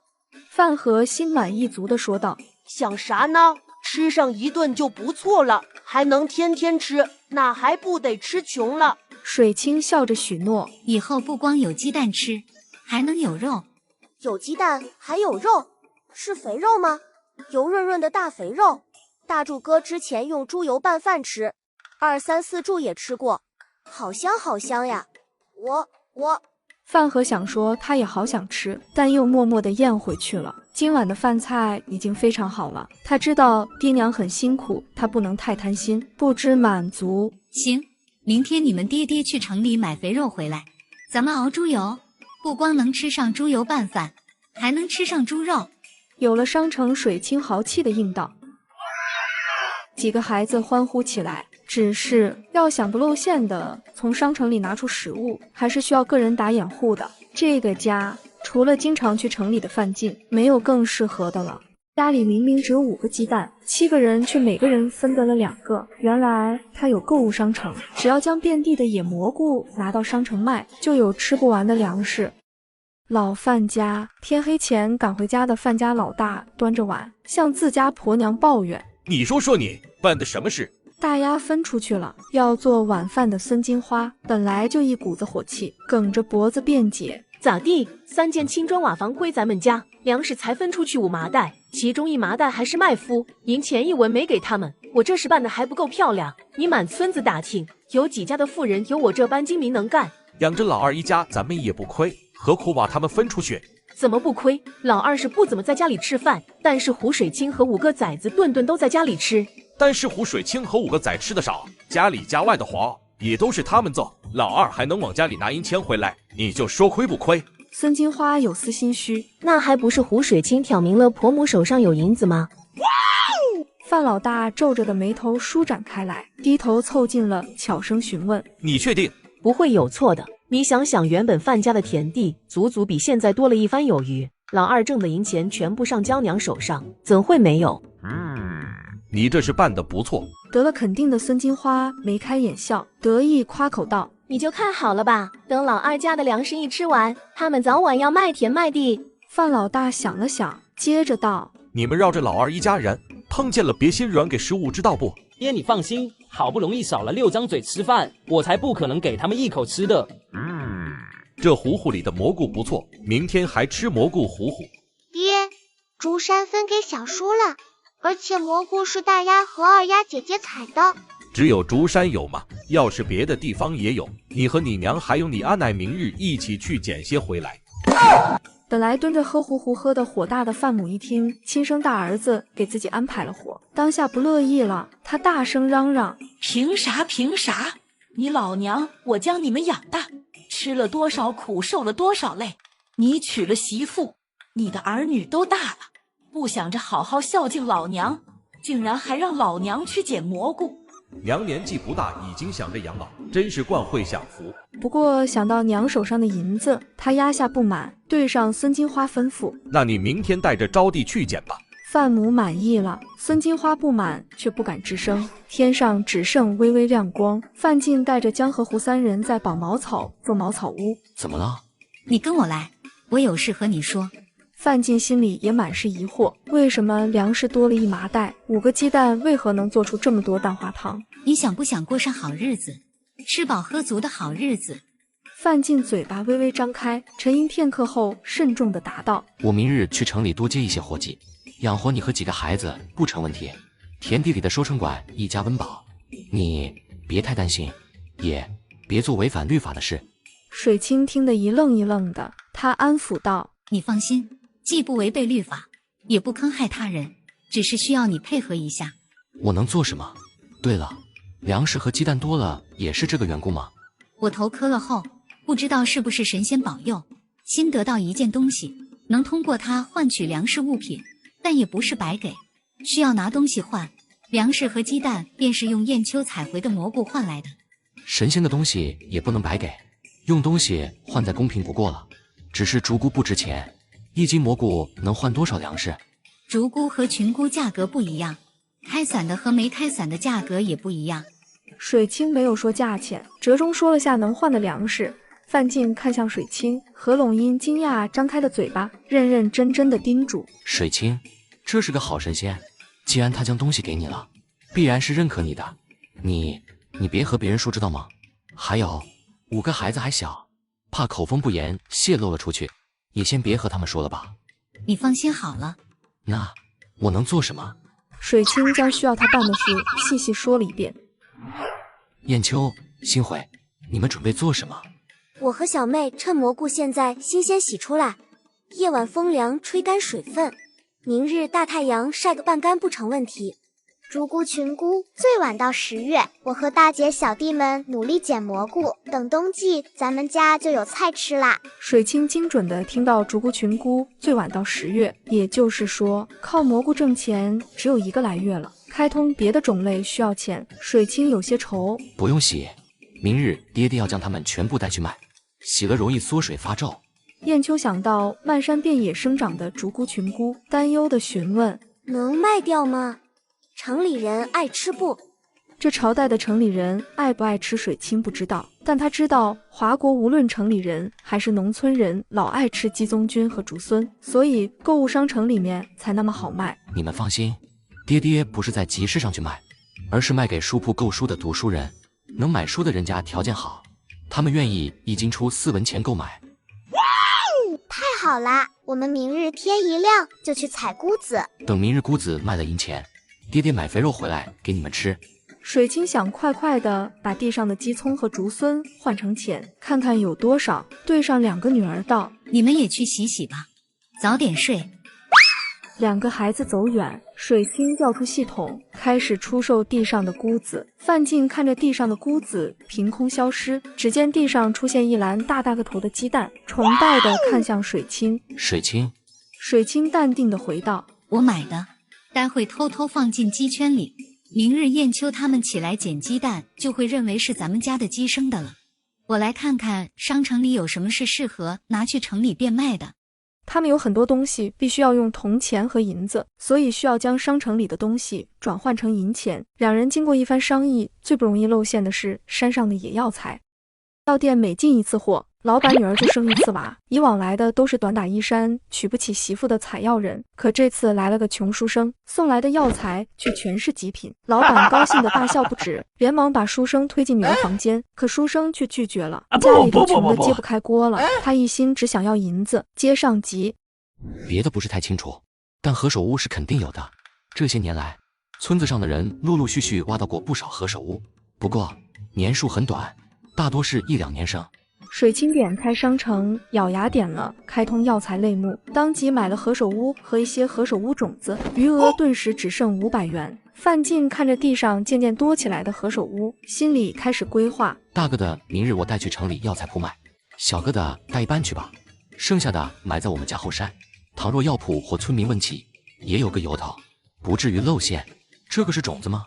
范和心满意足地说道：“想啥呢？吃上1顿就不错了，还能天天吃，那还不得吃穷了？”水清笑着许诺：“以后不光有鸡蛋吃，还能有肉。有鸡蛋还有肉，是肥肉吗？油润润的大肥肉。大柱哥之前用猪油拌饭吃，2、3、4柱也吃过，好香好香呀！我。”范和想说他也好想吃，但又默默地咽回去了。今晚的饭菜已经非常好了，他知道爹娘很辛苦，他不能太贪心，不知满足。行，明天你们爹爹去城里买肥肉回来，咱们熬猪油，不光能吃上猪油拌饭，还能吃上猪肉。有了商城，水清豪气地应道。几个孩子欢呼起来，只是要想不露馅的从商城里拿出食物，还是需要个人打掩护的。这个家除了经常去城里的范进，没有更适合的了。家里明明只有5个鸡蛋，7个人却每个人分得了2个。原来他有购物商城，只要将遍地的野蘑菇拿到商城卖，就有吃不完的粮食。老范家天黑前赶回家的范家老大端着碗向自家婆娘抱怨：“你说你办的什么事？”大丫分出去了，要做晚饭的孙金花本来就一股子火气，梗着脖子辩解：“咋地？3间青砖瓦房归咱们家，粮食才分出去5麻袋，其中1麻袋还是麦麸，银钱1文没给他们。我这事办的还不够漂亮？你满村子打听，有几家的妇人有我这般精明能干？养着老二一家，咱们也不亏，何苦把他们分出去？怎么不亏？老二是不怎么在家里吃饭，但是胡水清和5个崽子顿顿都在家里吃。但是胡水清和5个崽吃的少，家里家外的活也都是他们做，老二还能往家里拿银钱回来，你就说亏不亏？”孙金花有丝心虚，那还不是胡水清挑明了婆母手上有银子吗？范老大皱着的眉头舒展开来，低头凑近了，悄声询问：“你确定？不会有错的。你想想，原本范家的田地足足比现在多了1番有余，老二挣的银钱全部上娇娘手上，怎会没有？”你这是办得不错。得了肯定的孙金花眉开眼笑，得意夸口道：“你就看好了吧，等老二家的粮食一吃完，他们早晚要卖田卖地。”范老大想了想，接着道：“你们绕着老二一家人，碰见了别心软给食物，知道不？”爹，你放心，好不容易少了6张嘴吃饭，我才不可能给他们一口吃的。这糊糊里的蘑菇不错，明天还吃蘑菇糊糊。爹，竹山分给小叔了，而且蘑菇是大鸭和二鸭姐姐采的。只有竹山有吗？要是别的地方也有，你和你娘还有你阿奶明日一起去捡些回来。本来蹲着喝糊糊喝的火大的范母一听亲生大儿子给自己安排了活，当下不乐意了，他大声嚷嚷：凭啥凭啥？你老娘我将你们养大，吃了多少苦，受了多少累，你娶了媳妇，你的儿女都大了，不想着好好孝敬老娘，竟然还让老娘去捡蘑菇。娘年纪不大，已经想着养老，真是惯会享福。不过想到娘手上的银子，他压下不满，对上孙金花吩咐：那你明天带着招娣去捡吧。范母满意了，孙金花不满却不敢吱声。天上只剩微微亮光，范进带着江和胡三人在绑茅草做茅草屋。怎么了？你跟我来，我有事和你说。范进心里也满是疑惑，为什么粮食多了1麻袋，5个鸡蛋为何能做出这么多蛋花汤？你想不想过上好日子，吃饱喝足的好日子？范进嘴巴微微张开，沉吟片刻后慎重地答道：我明日去城里多接一些活计，养活你和几个孩子不成问题。田地里的收成管一家温饱，你别太担心，也别做违反律法的事。水清听得一愣一愣的，他安抚道：你放心，既不违背律法，也不坑害他人，只是需要你配合一下。我能做什么？对了，粮食和鸡蛋多了也是这个缘故吗？我头磕了后，不知道是不是神仙保佑，新得到一件东西，能通过它换取粮食物品，但也不是白给，需要拿东西换。粮食和鸡蛋便是用燕秋采回的蘑菇换来的。神仙的东西也不能白给，用东西换再公平不过了。只是竹菇不值钱，1斤蘑菇能换多少粮食？竹菇和群菇价格不一样，开伞的和没开伞的价格也不一样。水清没有说价钱，折中说了下能换的粮食。范进看向水清，何龙因惊讶张开了嘴巴，认认真真的叮嘱：水清，这是个好神仙，既然他将东西给你了，必然是认可你的。你别和别人说，知道吗？还有5个孩子还小，怕口风不严泄露了出去，也先别和他们说了吧。你放心好了。那我能做什么？水清将需要他办的事细细说了一遍。燕秋、新慧，你们准备做什么？我和小妹趁蘑菇现在新鲜洗出来，夜晚风凉吹干水分，明日大太阳晒个半干不成问题。竹菇群菇最晚到10月，我和大姐小弟们努力捡蘑菇，等冬季咱们家就有菜吃啦。水清精准地听到竹菇群菇最晚到10月，也就是说靠蘑菇挣钱只有1个来月了，开通别的种类需要钱。水清有些愁，不用洗，明日爹爹要将它们全部带去卖，洗了容易缩水发皱。燕秋想到漫山遍野生长的竹菇群菇，担忧地询问：能卖掉吗？城里人爱吃不？这朝代的城里人爱不爱吃水清不知道，但他知道华国无论城里人还是农村人老爱吃鸡枞菌和竹荪，所以购物商城里面才那么好卖。你们放心，爹爹不是在集市上去卖，而是卖给书铺购书的读书人。能买书的人家条件好，他们愿意1斤出4文钱购买。太好啦，我们明日天一亮就去采菇子。等明日菇子卖了银钱，爹爹买肥肉回来给你们吃。水清想快快地把地上的鸡葱和竹荪换成钱，看看有多少，对上2个女儿道：你们也去洗洗吧，早点睡。2个孩子走远，水清调出系统，开始出售地上的菇子。范进看着地上的菇子凭空消失，只见地上出现一篮大个头的鸡蛋，崇拜地看向水清。水清，水清淡定地回道：我买的，待会偷偷放进鸡圈里，明日燕秋他们起来捡鸡蛋，就会认为是咱们家的鸡生的了。我来看看商城里有什么是适合拿去城里变卖的。他们有很多东西必须要用铜钱和银子，所以需要将商城里的东西转换成银钱。2人经过一番商议，最不容易露馅的是山上的野药材。药店每进一次货，老板女儿就生一次娃，以往来的都是短打衣衫、娶不起媳妇的采药人，可这次来了个穷书生，送来的药材却全是极品。老板高兴得大笑不止，连忙把书生推进女儿房间，可书生却拒绝了，家里都穷得揭不开锅了，他一心只想要银子，接上急。别的不是太清楚，但何首乌是肯定有的。这些年来，村子上的人陆陆续续挖到过不少何首乌，不过年数很短，大多是1-2年生。水清点开商城，咬牙点了开通药材类目，当即买了何首乌和一些何首乌种子，余额顿时只剩500元。范进看着地上渐渐多起来的何首乌，心里开始规划：大个的明日我带去城里药材铺卖，小个的带一般去吧，剩下的埋在我们家后山。倘若药铺或村民问起，也有个由头，不至于露馅。这个是种子吗？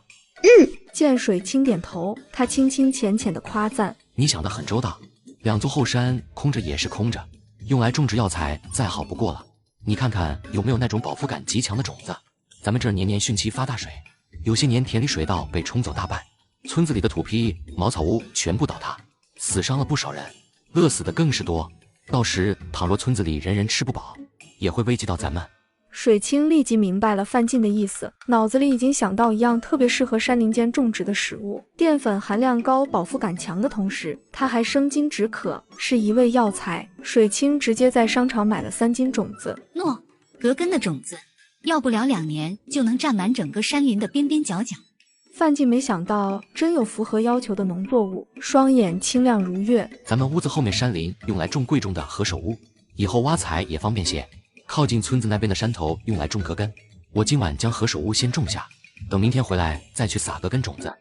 见水清点头，他轻轻浅浅的夸赞：你想得很周到。2座后山空着也是空着，用来种植药材再好不过了。你看看有没有那种饱腹感极强的种子？咱们这儿年年汛期发大水，有些年田里水稻被冲走大半，村子里的土坯、茅草屋全部倒塌，死伤了不少人，饿死的更是多。到时倘若村子里人人吃不饱，也会危及到咱们。水清立即明白了范进的意思，脑子里已经想到一样特别适合山林间种植的食物，淀粉含量高、饱腹感强的同时，它还生津止渴，是一味药材。水清直接在商场买了3斤种子。诺，隔根的种子，要不了2年就能占满整个山林的边边角角。范进没想到真有符合要求的农作物，双眼清亮如月。咱们屋子后面山林用来种贵重的何首乌，以后挖财也方便些。靠近村子那边的山头用来种隔根，我今晚将何首乌先种下，等明天回来再去撒隔根种子。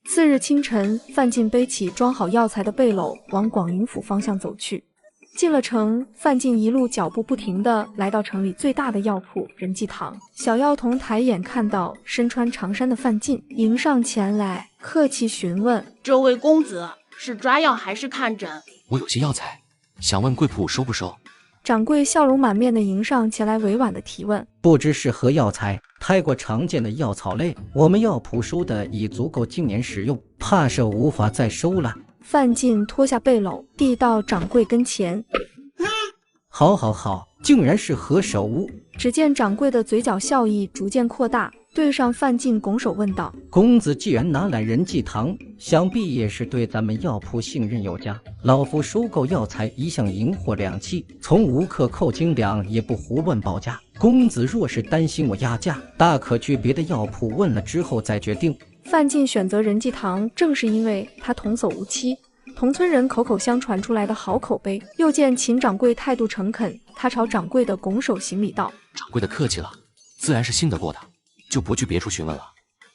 次日清晨，范进背起装好药材的背篓往广云府方向走去。进了城，范进一路脚步不停地来到城里最大的药铺仁济堂。小药童抬眼看到身穿长衫的范进，迎上前来，客气询问：这位公子是抓药还是看诊？我有些药材，想问贵铺收不收？掌柜笑容满面地迎上前来，委婉地提问：不知是何药材？太过常见的药草类，我们药铺收的已足够今年使用，怕是无法再收了。范进脱下背篓，递到掌柜跟前。好，竟然是何首乌。只见掌柜的嘴角笑意逐渐扩大，对上范进拱手问道：公子既然拿来仁济堂，想必也是对咱们药铺信任有加。老夫收购药材一向银货两讫，从无克扣斤两，也不胡乱报价。公子若是担心我压价，大可去别的药铺问了之后再决定。范进选择仁济堂，正是因为他童叟无欺，同村人口口相传出来的好口碑。又见秦掌柜态度诚恳，他朝掌柜的拱手行礼道：掌柜的客气了，自然是信得过的，就不去别处询问了。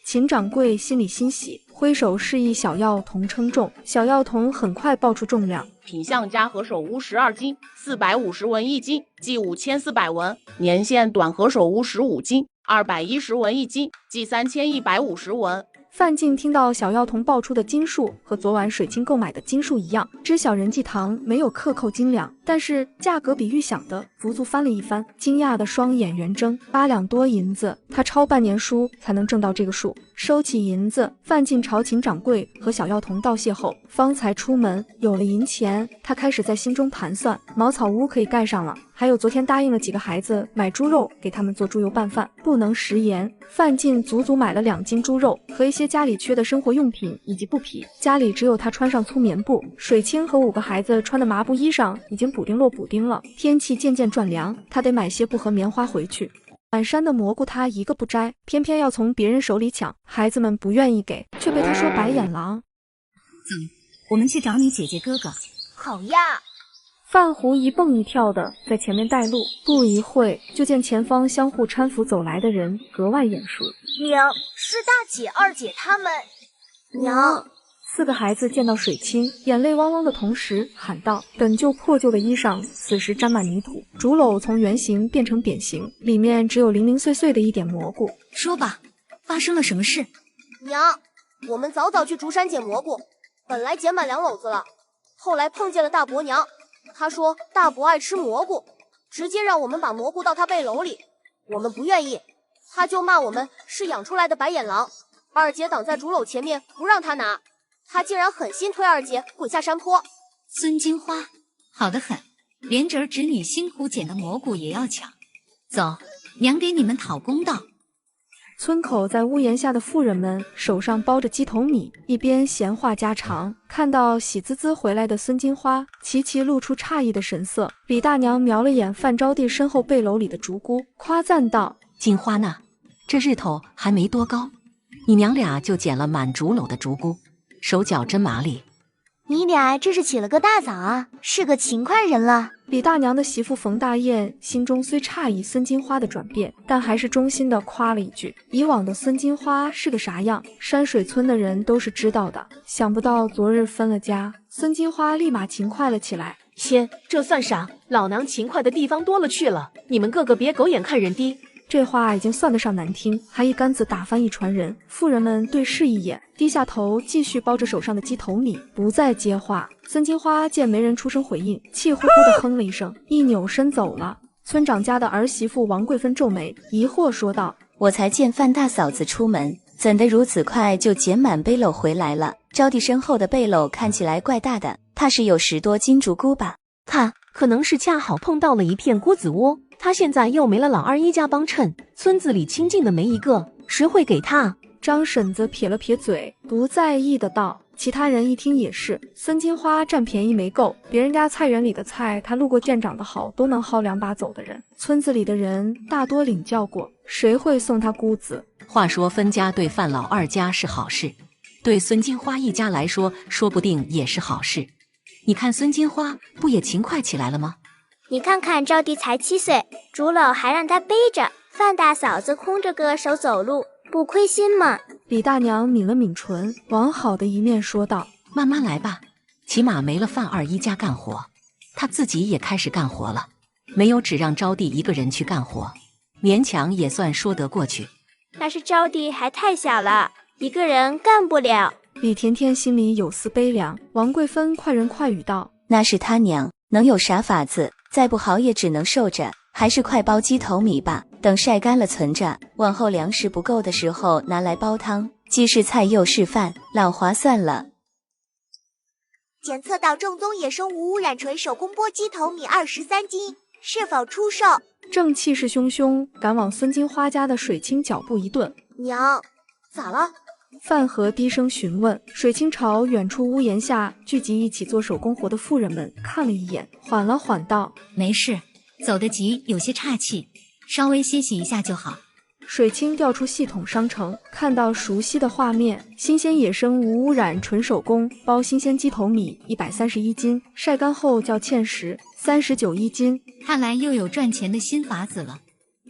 秦掌柜心里欣喜，挥手示意小药童称重。小药童很快报出重量：品相加何首乌12斤，450文1斤，计5400文；年限短何首乌15斤，210文1斤，计3150文。范进听到小药童报出的斤数和昨晚水清购买的斤数一样，知晓仁济堂没有克扣斤两，但是价格比预想的足足翻了一番，惊讶的双眼圆睁。8两多银子，他抄半年书才能挣到这个数。收起银子，范进朝秦掌柜和小药童道谢后，方才出门。有了银钱，他开始在心中盘算，茅草屋可以盖上了，还有昨天答应了几个孩子买猪肉给他们做猪油拌饭，不能食言。范进足足买了2斤猪肉和一些家里缺的生活用品以及布匹。家里只有他穿上粗棉布，水清和5个孩子穿的麻布衣裳已经补丁落补丁了。天气渐渐转凉，他得买些布和棉花回去。满山的蘑菇他一个不摘，偏偏要从别人手里抢，孩子们不愿意给，却被他说白眼狼。我们去找你姐姐哥哥。好呀。范胡一蹦一跳的在前面带路，不一会就见前方相互搀扶走来的人格外眼熟。娘，是大姐、二姐他们。娘，4个孩子见到水清，眼泪汪汪的同时喊道：本就破旧的衣裳此时沾满泥土，竹篓从圆形变成扁形，里面只有零零碎碎的一点蘑菇。说吧，发生了什么事？娘，我们早早去竹山捡蘑菇，本来捡满2篓子了，后来碰见了大伯娘，她说大伯爱吃蘑菇，直接让我们把蘑菇到她背篓里，我们不愿意，她就骂我们是养出来的白眼狼。二姐挡在竹篓前面不让她拿，她竟然狠心推二姐滚下山坡。孙金花，好得很，连侄儿侄女辛苦捡的蘑菇也要抢。走，娘给你们讨公道。村口在屋檐下的妇人们手上包着鸡头米，一边闲话家常。看到喜滋滋回来的孙金花，齐齐露出诧异的神色。李大娘瞄了眼范招娣身后背篓里的竹菇，夸赞道：“金花呢？这日头还没多高，你娘俩就捡了满竹篓的竹菇，手脚真麻利。你俩这是起了个大早啊，是个勤快人了。”李大娘的媳妇冯大燕心中虽诧异孙金花的转变，但还是衷心的夸了一句。以往的孙金花是个啥样，山水村的人都是知道的。想不到昨日分了家，孙金花立马勤快了起来。切，这算啥？老娘勤快的地方多了去了，你们个个别狗眼看人低。这话已经算得上难听，还一竿子打翻一船人。妇人们对视一眼，低下头继续包着手上的鸡头米，不再接话。孙金花见没人出声回应，气呼呼地哼了一声，一扭身走了。村长家的儿媳妇王贵芬皱眉，疑惑说道：“我才见范大嫂子出门，怎的如此快就捡满背篓回来了？招娣身后的背篓看起来怪大的，怕是有10多斤竹菇吧？看，可能是恰好碰到了一片锅子窝。他现在又没了老二一家帮衬，村子里亲近的没一个，谁会给他？”张婶子撇了撇嘴，不在意的道。其他人一听也是，孙金花占便宜没够，别人家菜园里的菜，他路过见长得好都能薅2把走的人。村子里的人大多领教过，谁会送他姑子？话说分家对范老二家是好事，对孙金花一家来说，说不定也是好事。你看孙金花不也勤快起来了吗？你看看招娣才7岁，竹篓还让她背着，范大嫂子空着个手走路，不亏心吗？李大娘抿了抿唇，往好的一面说道：“慢慢来吧，起码没了范二一家干活，她自己也开始干活了，没有只让招娣一个人去干活，勉强也算说得过去。”那是招娣还太小了，一个人干不了。李甜甜心里有丝悲凉。王贵芬快人快语道：“那是他娘，能有啥法子？再不好也只能受着，还是快包鸡头米吧，等晒干了存着，往后粮食不够的时候拿来煲汤，既是菜又是饭，老划算了。”检测到正宗野生无污染纯手工剥鸡头米23斤，是否出售？正气势汹汹赶往孙金花家的水清脚步一顿。娘，咋了？范和低声询问。水清朝远处屋檐下聚集一起做手工活的妇人们看了一眼，缓了缓道：“没事，走得急，有些岔气，稍微歇息一下就好。”水清调出系统商城，看到熟悉的画面：新鲜野生无污染纯手工包新鲜鸡头米131斤，晒干后叫芡实39一斤。看来又有赚钱的新法子了。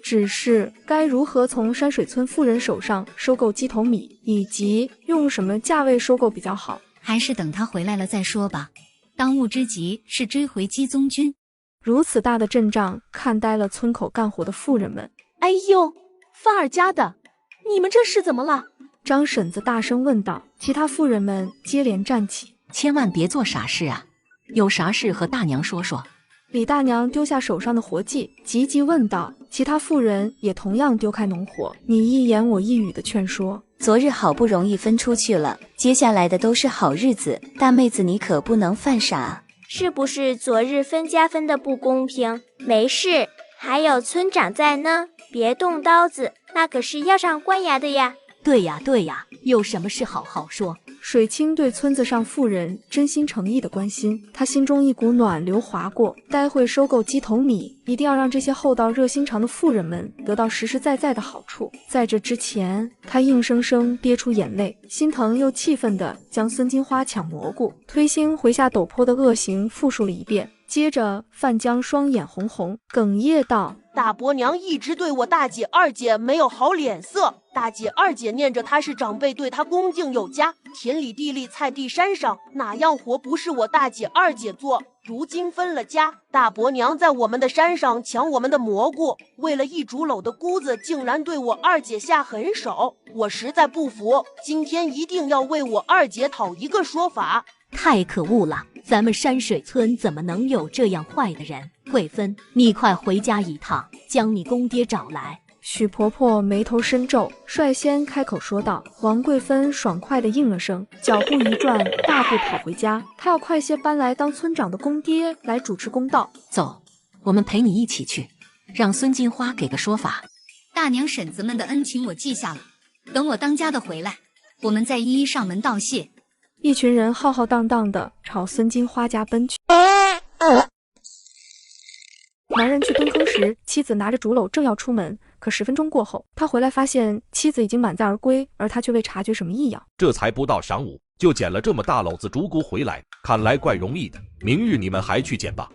只是该如何从山水村妇人手上收购鸡头米，以及用什么价位收购比较好，还是等他回来了再说吧。当务之急是追回姬宗君。如此大的阵仗，看呆了村口干活的妇人们。哎呦，范二家的，你们这是怎么了？张婶子大声问道。其他妇人们接连站起。千万别做傻事啊，有啥事和大娘说说。李大娘丢下手上的活计，急急问道。其他妇人也同样丢开农活，你一言我一语的劝说。昨日好不容易分出去了，接下来的都是好日子，大妹子你可不能犯傻。是不是昨日分家分的不公平？没事，还有村长在呢，别动刀子，那可是要上官衙的呀。对呀对呀，有什么事好好说。水清对村子上妇人真心诚意的关心，他心中一股暖流划过。待会收购鸡头米，一定要让这些厚道热心肠的妇人们得到实实在在的好处。在这之前，他硬生生憋出眼泪，心疼又气愤地将孙金花抢蘑菇、推星回下陡坡的恶行复述了一遍。接着，范江双眼红红，哽咽道：“大伯娘一直对我大姐二姐没有好脸色，大姐二姐念着她是长辈，对她恭敬有加，田里地里菜地山上哪样活不是我大姐二姐做？如今分了家，大伯娘在我们的山上抢我们的蘑菇，为了一竹篓的菇子，竟然对我二姐下狠手，我实在不服，今天一定要为我二姐讨一个说法。”太可恶了，咱们山水村怎么能有这样坏的人？贵芬，你快回家一趟，将你公爹找来，许婆婆眉头深皱，率先开口说道。王贵芬爽快地应了声，脚步一转，大步跑回家。她要快些搬来当村长的公爹来主持公道。走，我们陪你一起去，让孙金花给个说法。大娘婶子们的恩情我记下了，等我当家的回来，我们再一一上门道谢。一群人浩浩荡荡地朝孙金花家奔去。男人去蹲坑时，妻子拿着竹篓正要出门，可10分钟过后，他回来发现妻子已经满载而归，而他却未察觉什么异样。这才不到晌午，就捡了这么大篓子竹菇回来，看来怪容易的。明日你们还去捡吧。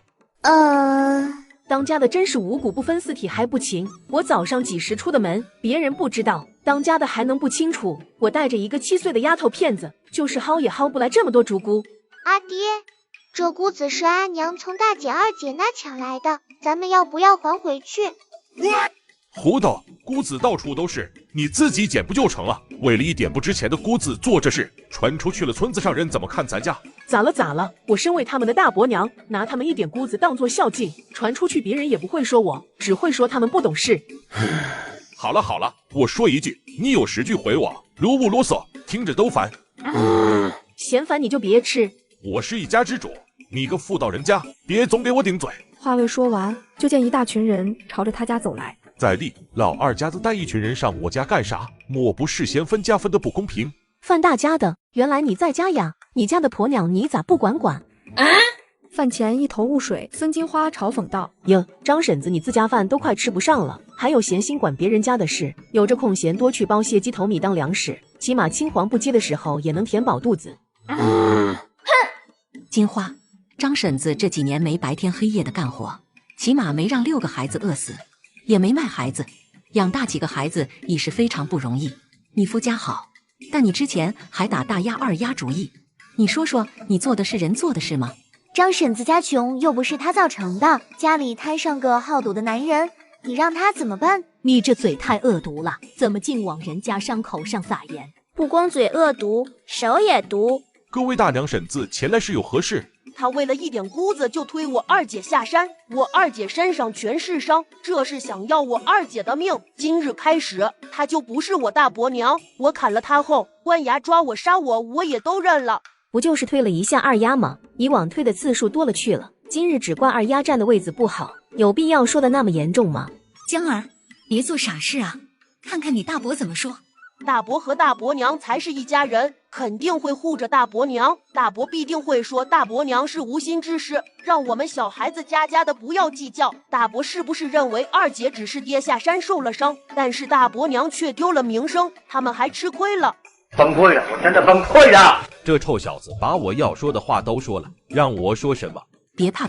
当家的真是五谷不分，四体还不勤。我早上几时出的门，别人不知道，当家的还能不清楚？我带着一个7岁的丫头片子，就是薅也薅不来这么多竹菇。阿爹，这菇子是阿娘从大姐二姐那抢来的，咱们要不要还回去？胡捣，菇子到处都是，你自己捡不就成了？为了一点不值钱的菇子做这事，传出去了，村子上人怎么看咱家？咋了？我身为他们的大伯娘，拿他们一点菇子当作孝敬，传出去别人也不会说我，只会说他们不懂事。好了，我说一句，你有10句回我，啰不啰嗦？听着都烦。嫌烦你就别吃。我是一家之主，你个妇道人家，别总给我顶嘴。话未说完，就见一大群人朝着他家走来。在地，老二家子带一群人上我家干啥？莫不事先分家分的不公平？范大家的，原来你在家呀？你家的婆娘你咋不管？饭前一头雾水，孙金花嘲讽道：哟，张婶子，你自家饭都快吃不上了，还有闲心管别人家的事？有这空闲多去包些鸡头米当粮食，起码青黄不接的时候也能填饱肚子。金花，张婶子这几年没白天黑夜的干活，起码没让6个孩子饿死，也没卖孩子，养大几个孩子已是非常不容易。你夫家好，但你之前还打大丫二丫主意，你说说，你做的是人做的事吗？张婶子家穷又不是她造成的，家里摊上个好赌的男人，你让他怎么办？你这嘴太恶毒了，怎么净往人家伤口上撒盐？不光嘴恶毒，手也毒。各位大娘婶子前来是有何事？他为了一点菇子就推我二姐下山，我二姐身上全是伤，这是想要我二姐的命。今日开始，她就不是我大伯娘，我砍了她后，官衙抓我杀我，我也都认了。不就是推了一下二丫吗？以往推的次数多了去了，今日只怪二丫站的位子不好，有必要说的那么严重吗？江儿，别做傻事啊，看看你大伯怎么说。大伯和大伯娘才是一家人，肯定会护着大伯娘。大伯必定会说大伯娘是无心之失，让我们小孩子家的不要计较。大伯是不是认为二姐只是跌下山受了伤，但是大伯娘却丢了名声，他们还吃亏了？崩溃了，我真的崩溃了！这臭小子把我要说的话都说了，让我说什么？别怕，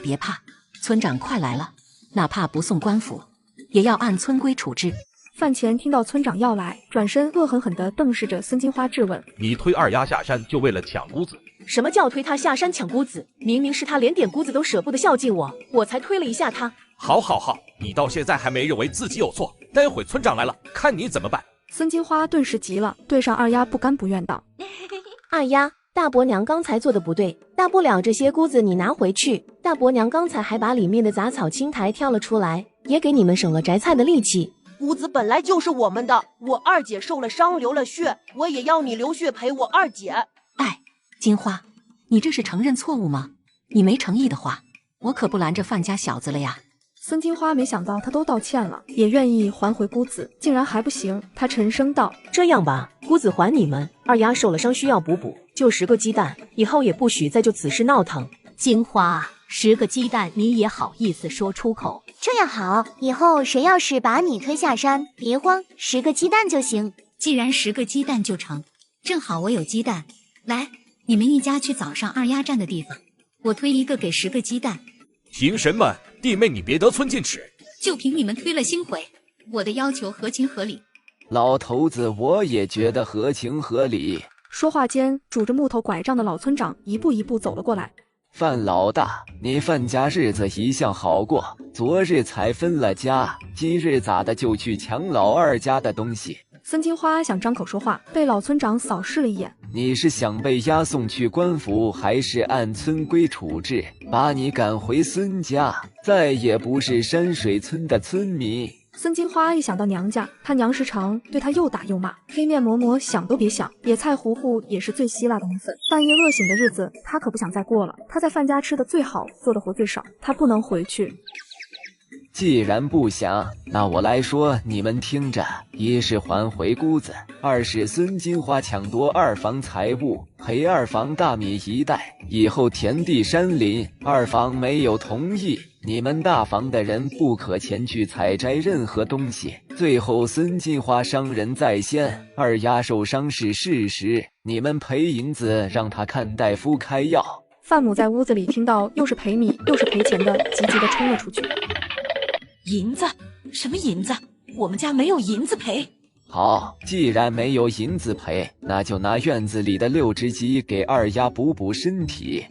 村长快来了，哪怕不送官府，也要按村规处置。饭前听到村长要来，转身恶狠狠地瞪视着孙金花质问：你推二丫下山就为了抢菇子？什么叫推他下山抢菇子？明明是他连点菇子都舍不得孝敬我，我才推了一下他。好，你到现在还没认为自己有错，待会村长来了，看你怎么办。孙金花顿时急了，对上二丫不甘不愿道：二丫，大伯娘刚才做的不对，大不了这些菇子你拿回去。大伯娘刚才还把里面的杂草青苔挑了出来，也给你们省了摘菜的力气。菇子本来就是我们的，我二姐受了伤流了血，我也要你流血赔我二姐。金花，你这是承认错误吗？你没诚意的话，我可不拦着范家小子了呀。孙金花没想到他都道歉了，也愿意还回菇子，竟然还不行。他沉声道：这样吧，菇子还你们，二丫受了伤需要补，就10个鸡蛋，以后也不许再就此事闹腾。金花，10个鸡蛋你也好意思说出口？这样好，以后谁要是把你推下山，别慌，10个鸡蛋就行。既然10个鸡蛋就成，正好我有鸡蛋，来，你们一家去早上二丫站的地方，我推一个给10个鸡蛋。凭什么？弟妹你别得寸进尺。就凭你们推了星回，我的要求合情合理。老头子，我也觉得合情合理。说话间，拄着木头拐杖的老村长一步一步走了过来。范老大，你范家日子一向好过，昨日才分了家，今日咋的就去抢老二家的东西？孙金花想张口说话，被老村长扫视了一眼。你是想被押送去官府，还是按村规处置，把你赶回孙家，再也不是山水村的村民？孙金花一想到娘家，她娘时常对她又打又骂，黑面嬷嬷想都别想。野菜糊糊也是最希腊的那份，半夜饿醒的日子，她可不想再过了。她在范家吃的最好，做的活最少，她不能回去。既然不想，那我来说，你们听着：一是还回姑子，二是孙金花抢夺二房财物，赔二房大米1袋，以后田地山林，二房没有同意，你们大房的人不可前去采摘任何东西。最后孙金花伤人在先，二丫受伤是事实，你们赔银子让她看大夫开药。范母在屋子里听到又是赔米又是赔钱的，急急地冲了出去。银子？什么银子？我们家没有银子赔。好，既然没有银子赔，那就拿院子里的6只鸡给二丫补补身体。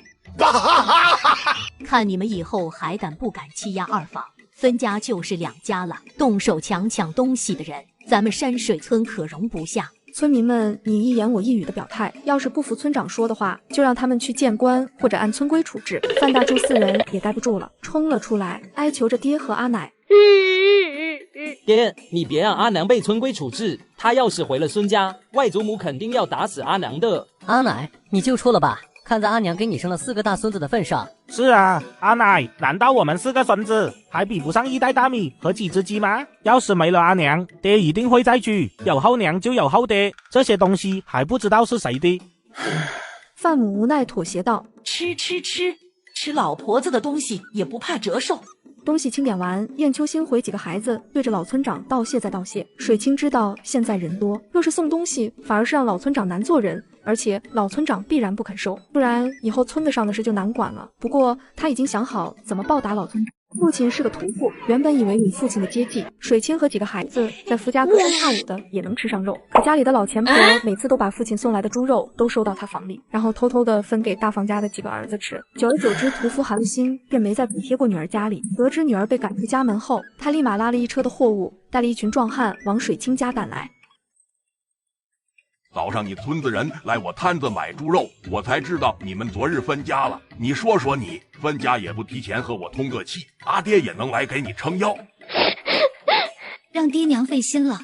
看你们以后还敢不敢欺压二房？分家就是2家了，动手抢东西的人，咱们山水村可容不下。村民们你一言我一语的表态，要是不服村长说的话，就让他们去见官或者按村规处置。范大柱4人也待不住了，冲了出来，哀求着爹和阿奶。爹，你别让阿娘被村规处置，她要是回了孙家，外祖母肯定要打死阿娘的。阿奶，你就说了吧，看在阿娘给你生了4个大孙子的份上。是啊，阿奶，难道我们4个孙子还比不上1袋大米和几只鸡吗？要是没了阿娘，爹一定会再娶，有后娘就有后爹，这些东西还不知道是谁的。范母无奈妥协道：吃老婆子的东西也不怕折寿。东西清点完，燕秋心回几个孩子对着老村长道谢再道谢。水清知道现在人多，若是送东西，反而是让老村长难做人，而且老村长必然不肯收，不然以后村子上的事就难管了。不过他已经想好怎么报答老村长。父亲是个屠户，原本以为有父亲的接济，水清和几个孩子在夫家隔三差五的也能吃上肉。可家里的老钱婆每次都把父亲送来的猪肉都收到他房里，然后偷偷的分给大房家的几个儿子吃。久而久之，屠夫寒了心，便没再补贴过女儿家里。得知女儿被赶出家门后，他立马拉了一车的货物，带了一群壮汉往水清家赶来。早上你村子人来我摊子买猪肉，我才知道你们昨日分家了。你说说你，分家也不提前和我通个气，阿爹也能来给你撑腰，让爹娘费心了。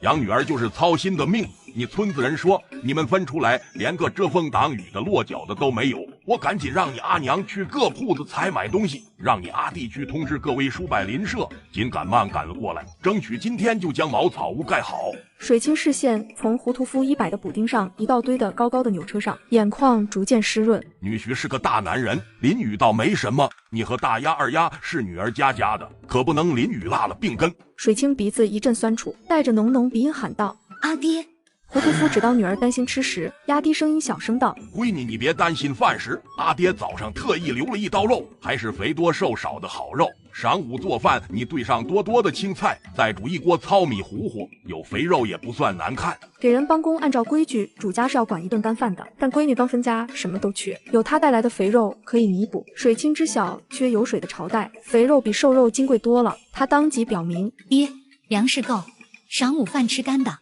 养女儿就是操心的命。你村子人说你们分出来连个遮风挡雨的落脚的都没有，我赶紧让你阿娘去各铺子采买东西，让你阿弟去通知各位书柏邻舍，紧赶慢赶了过来，争取今天就将茅草屋盖好。水清视线从胡屠夫衣摆的补丁上移到堆的高高的牛车上，眼眶逐渐湿润。女婿是个大男人，淋雨倒没什么，你和大丫二丫是女儿家的，可不能淋雨落了病根。水清鼻子一阵酸楚，带着浓浓鼻音喊道：阿爹。胡屠夫只当女儿担心吃食，压低声音小声道：闺女，你别担心饭食，阿爹早上特意留了一刀肉，还是肥多瘦少的好肉。晌午做饭，你兑上多多的青菜，再煮一锅糙米糊糊，有肥肉也不算难看。给人帮工按照规矩，主家是要管一顿干饭的，但闺女刚分家，什么都缺，有她带来的肥肉可以弥补。水清知晓缺有水的朝代，肥肉比瘦肉金贵多了，他当即表明：爹，粮食够，晌午饭吃干的。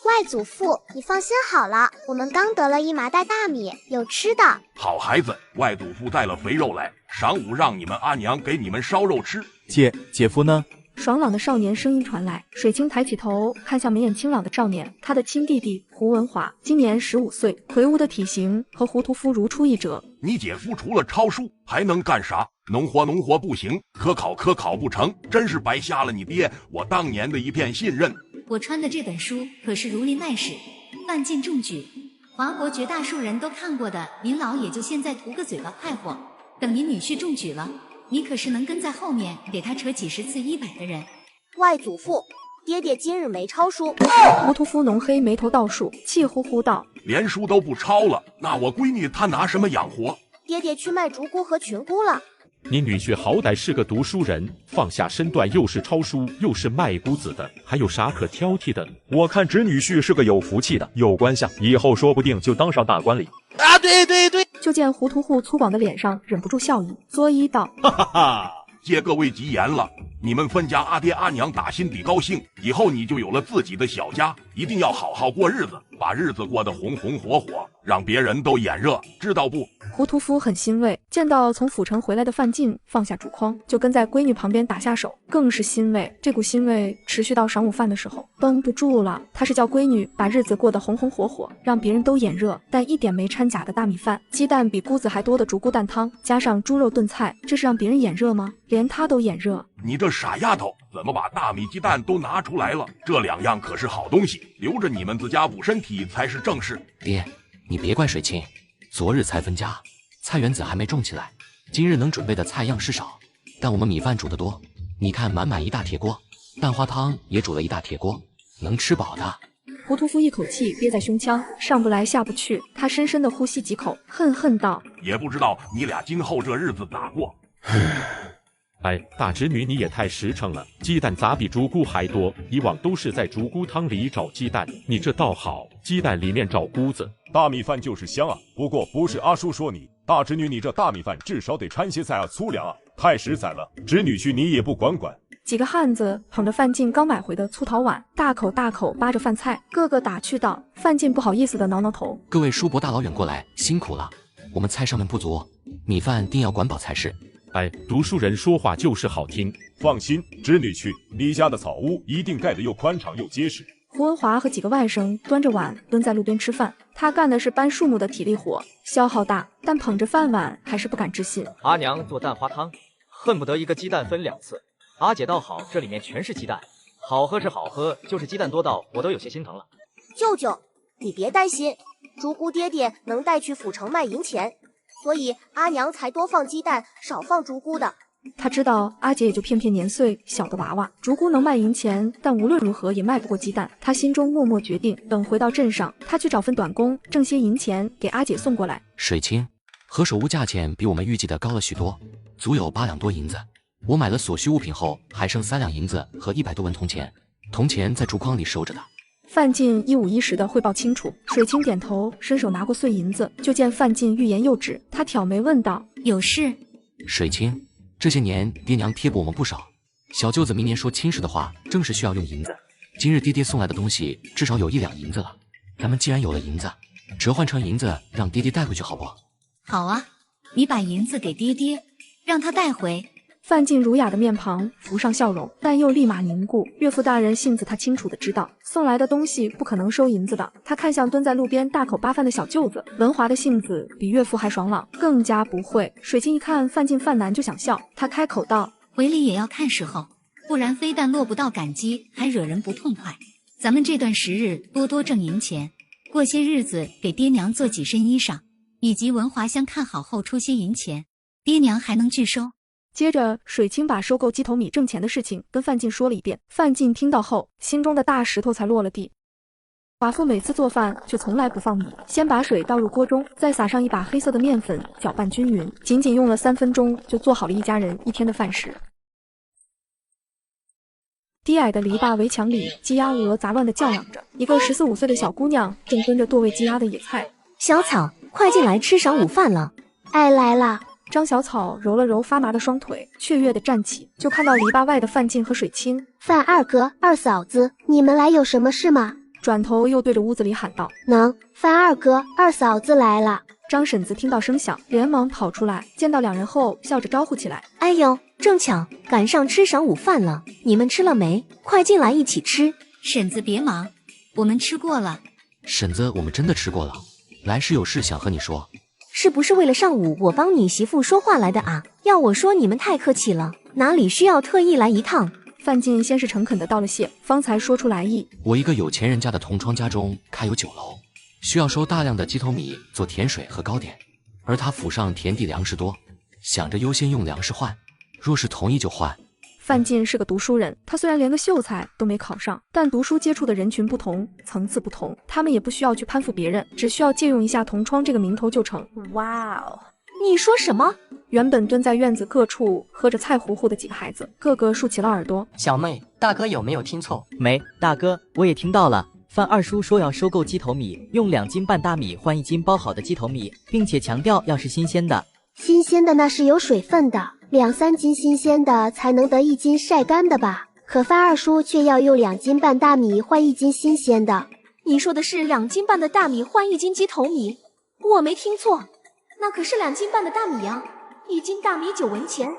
外祖父，你放心好了，我们刚得了1麻袋大米，有吃的。好孩子，外祖父带了肥肉来，晌午让你们阿娘给你们烧肉吃。姐夫呢？爽朗的少年声音传来，水清抬起头看向眉眼清朗的少年，他的亲弟弟胡文华今年15岁，魁梧的体型和胡屠夫如出一辙。你姐夫除了抄书还能干啥？农活不行，科考不成，真是白瞎了你爹我当年的一片信任。我穿的这本书可是如临耐史，范进中举，华国绝大数人都看过的，您老也就现在图个嘴巴快活。等您女婿中举了，你可是能跟在后面给他扯几10次100的人。外祖父，爹爹今日没抄书。胡屠夫浓黑眉头倒竖，气呼呼道：连书都不抄了，那我闺女她拿什么养活？爹爹去卖竹菇和菌菇了。你女婿好歹是个读书人，放下身段又是抄书又是卖谷子的，还有啥可挑剔的？我看侄女婿是个有福气的，有官相，以后说不定就当上大官了。啊，对，就见胡屠户粗犷的脸上忍不住笑意，作揖道：哈哈哈，借各位吉言了，你们分家阿爹阿娘打心底高兴，以后你就有了自己的小家，一定要好好过日子，把日子过得红红火火，让别人都眼热，知道不？胡屠夫很欣慰，见到从府城回来的范进放下竹筐，就跟在闺女旁边打下手，更是欣慰。这股欣慰持续到晌午饭的时候，绷不住了。他是叫闺女把日子过得红红火火，让别人都眼热，但一点没掺假的大米饭，鸡蛋比菇子还多的竹菇蛋汤，加上猪肉炖菜，这是让别人眼热吗？连他都眼热。你这傻丫头，怎么把大米鸡蛋都拿出来了？这2样可是好东西，留着你们自家补身体才是正事。爹，你别怪水清，昨日才分家，菜园子还没种起来，今日能准备的菜样式少，但我们米饭煮得多，你看满满一大铁锅，蛋花汤也煮了一大铁锅，能吃饱的。胡屠夫一口气憋在胸腔，上不来下不去，他深深的呼吸几口，恨恨道：也不知道你俩今后这日子咋过。哎，大侄女你也太实诚了，鸡蛋咋比竹菇还多？以往都是在竹菇汤里找鸡蛋，你这倒好，鸡蛋里面找菇子。大米饭就是香啊，不过不是阿叔说你，大侄女你这大米饭至少得掺些菜啊，粗粮啊，太实在了。侄女婿你也不管管。几个汉子捧着范进刚买回的粗陶碗，大口大口扒着饭菜，个个打趣道。范进不好意思的挠挠头：各位叔伯大老远过来，辛苦了，我们菜上面不足，米饭定要管饱才是。哎，读书人说话就是好听。放心，侄女婿，你家的草屋一定盖得又宽敞又结实。胡文华和几个外甥端着碗蹲在路边吃饭，他干的是搬树木的体力活，消耗大，但捧着饭碗还是不敢置信。阿娘做蛋花汤，恨不得一个鸡蛋分2次。阿姐倒好，这里面全是鸡蛋，好喝是好喝，就是鸡蛋多到我都有些心疼了。舅舅，你别担心，竹菇爹爹能带去府城卖银钱，所以阿娘才多放鸡蛋，少放竹菇的。他知道阿姐也就骗骗年岁小的娃娃，竹菇能卖银钱，但无论如何也卖不过鸡蛋。他心中默默决定，等回到镇上，他去找份短工，挣些银钱给阿姐送过来。水清，何首乌价钱比我们预计的高了许多，足有8两多银子。我买了所需物品后，还剩3两银子和100多文铜钱，铜钱在竹筐里收着的。范进一五一十的汇报清楚，水清点头，伸手拿过碎银子，就见范进欲言又止，他挑眉问道：有事？水清，这些年爹娘贴补我们不少，小舅子明年说亲事的话，正是需要用银子。今日爹爹送来的东西至少有1两银子了，咱们既然有了银子，折换成银子让爹爹带回去好不？好啊，你把银子给爹爹，让他带回。范进儒雅的面庞浮上笑容，但又立马凝固。岳父大人性子他清楚的知道，送来的东西不可能收银子的。他看向蹲在路边大口扒饭的小舅子，文华的性子比岳父还爽朗，更加不会。水清一看范进犯难就想笑，他开口道：回礼也要看时候，不然非但落不到感激，还惹人不痛快。咱们这段时日多多挣银钱，过些日子给爹娘做几身衣裳，以及文华乡看好后出些银钱，爹娘还能拒收。接着，水清把收购鸡头米挣钱的事情跟范进说了一遍。范进听到后，心中的大石头才落了地。寡妇每次做饭却从来不放米，先把水倒入锅中，再撒上一把黑色的面粉，搅拌均匀，仅仅用了3分钟就做好了一家人1天的饭食。低矮的篱笆围墙里，鸡鸭鹅杂乱地叫嚷着，一个14、15岁的小姑娘正蹲着剁喂鸡鸭的野菜。小草，快进来吃晌午饭了。哎，来了。张小草揉了揉发麻的双腿，雀跃地站起，就看到篱笆外的范进和水清。范二哥、二嫂子，你们来有什么事吗？转头又对着屋子里喊道：能，范二哥、二嫂子来了。张婶子听到声响，连忙跑出来，见到2人后笑着招呼起来：哎呦，正巧赶上吃晌午饭了，你们吃了没？快进来一起吃。婶子别忙，我们吃过了。婶子，我们真的吃过了，来是有事想和你说。是不是为了上午我帮你媳妇说话来的啊？要我说你们太客气了，哪里需要特意来一趟？范进先是诚恳地道了谢，方才说出来意。我一个有钱人家的同窗家中开有酒楼，需要收大量的鸡头米做甜水和糕点，而他府上田地粮食多，想着优先用粮食换，若是同意就换。范进是个读书人，他虽然连个秀才都没考上，但读书接触的人群不同，层次不同，他们也不需要去攀附别人，只需要借用一下同窗这个名头就成。哇哦，你说什么？原本蹲在院子各处喝着菜糊糊的几个孩子，个个竖起了耳朵。小妹，大哥有没有听错？没，大哥，我也听到了。范二叔说要收购鸡头米，用2斤半大米换1斤包好的鸡头米，并且强调要是新鲜的。新鲜的那是有水分的2-3斤新鲜的才能得1斤晒干的吧？可范二叔却要用2斤半大米换1斤新鲜的。你说的是2斤半的大米换1斤鸡头米？我没听错，那可是2斤半的大米啊！1斤大米9文钱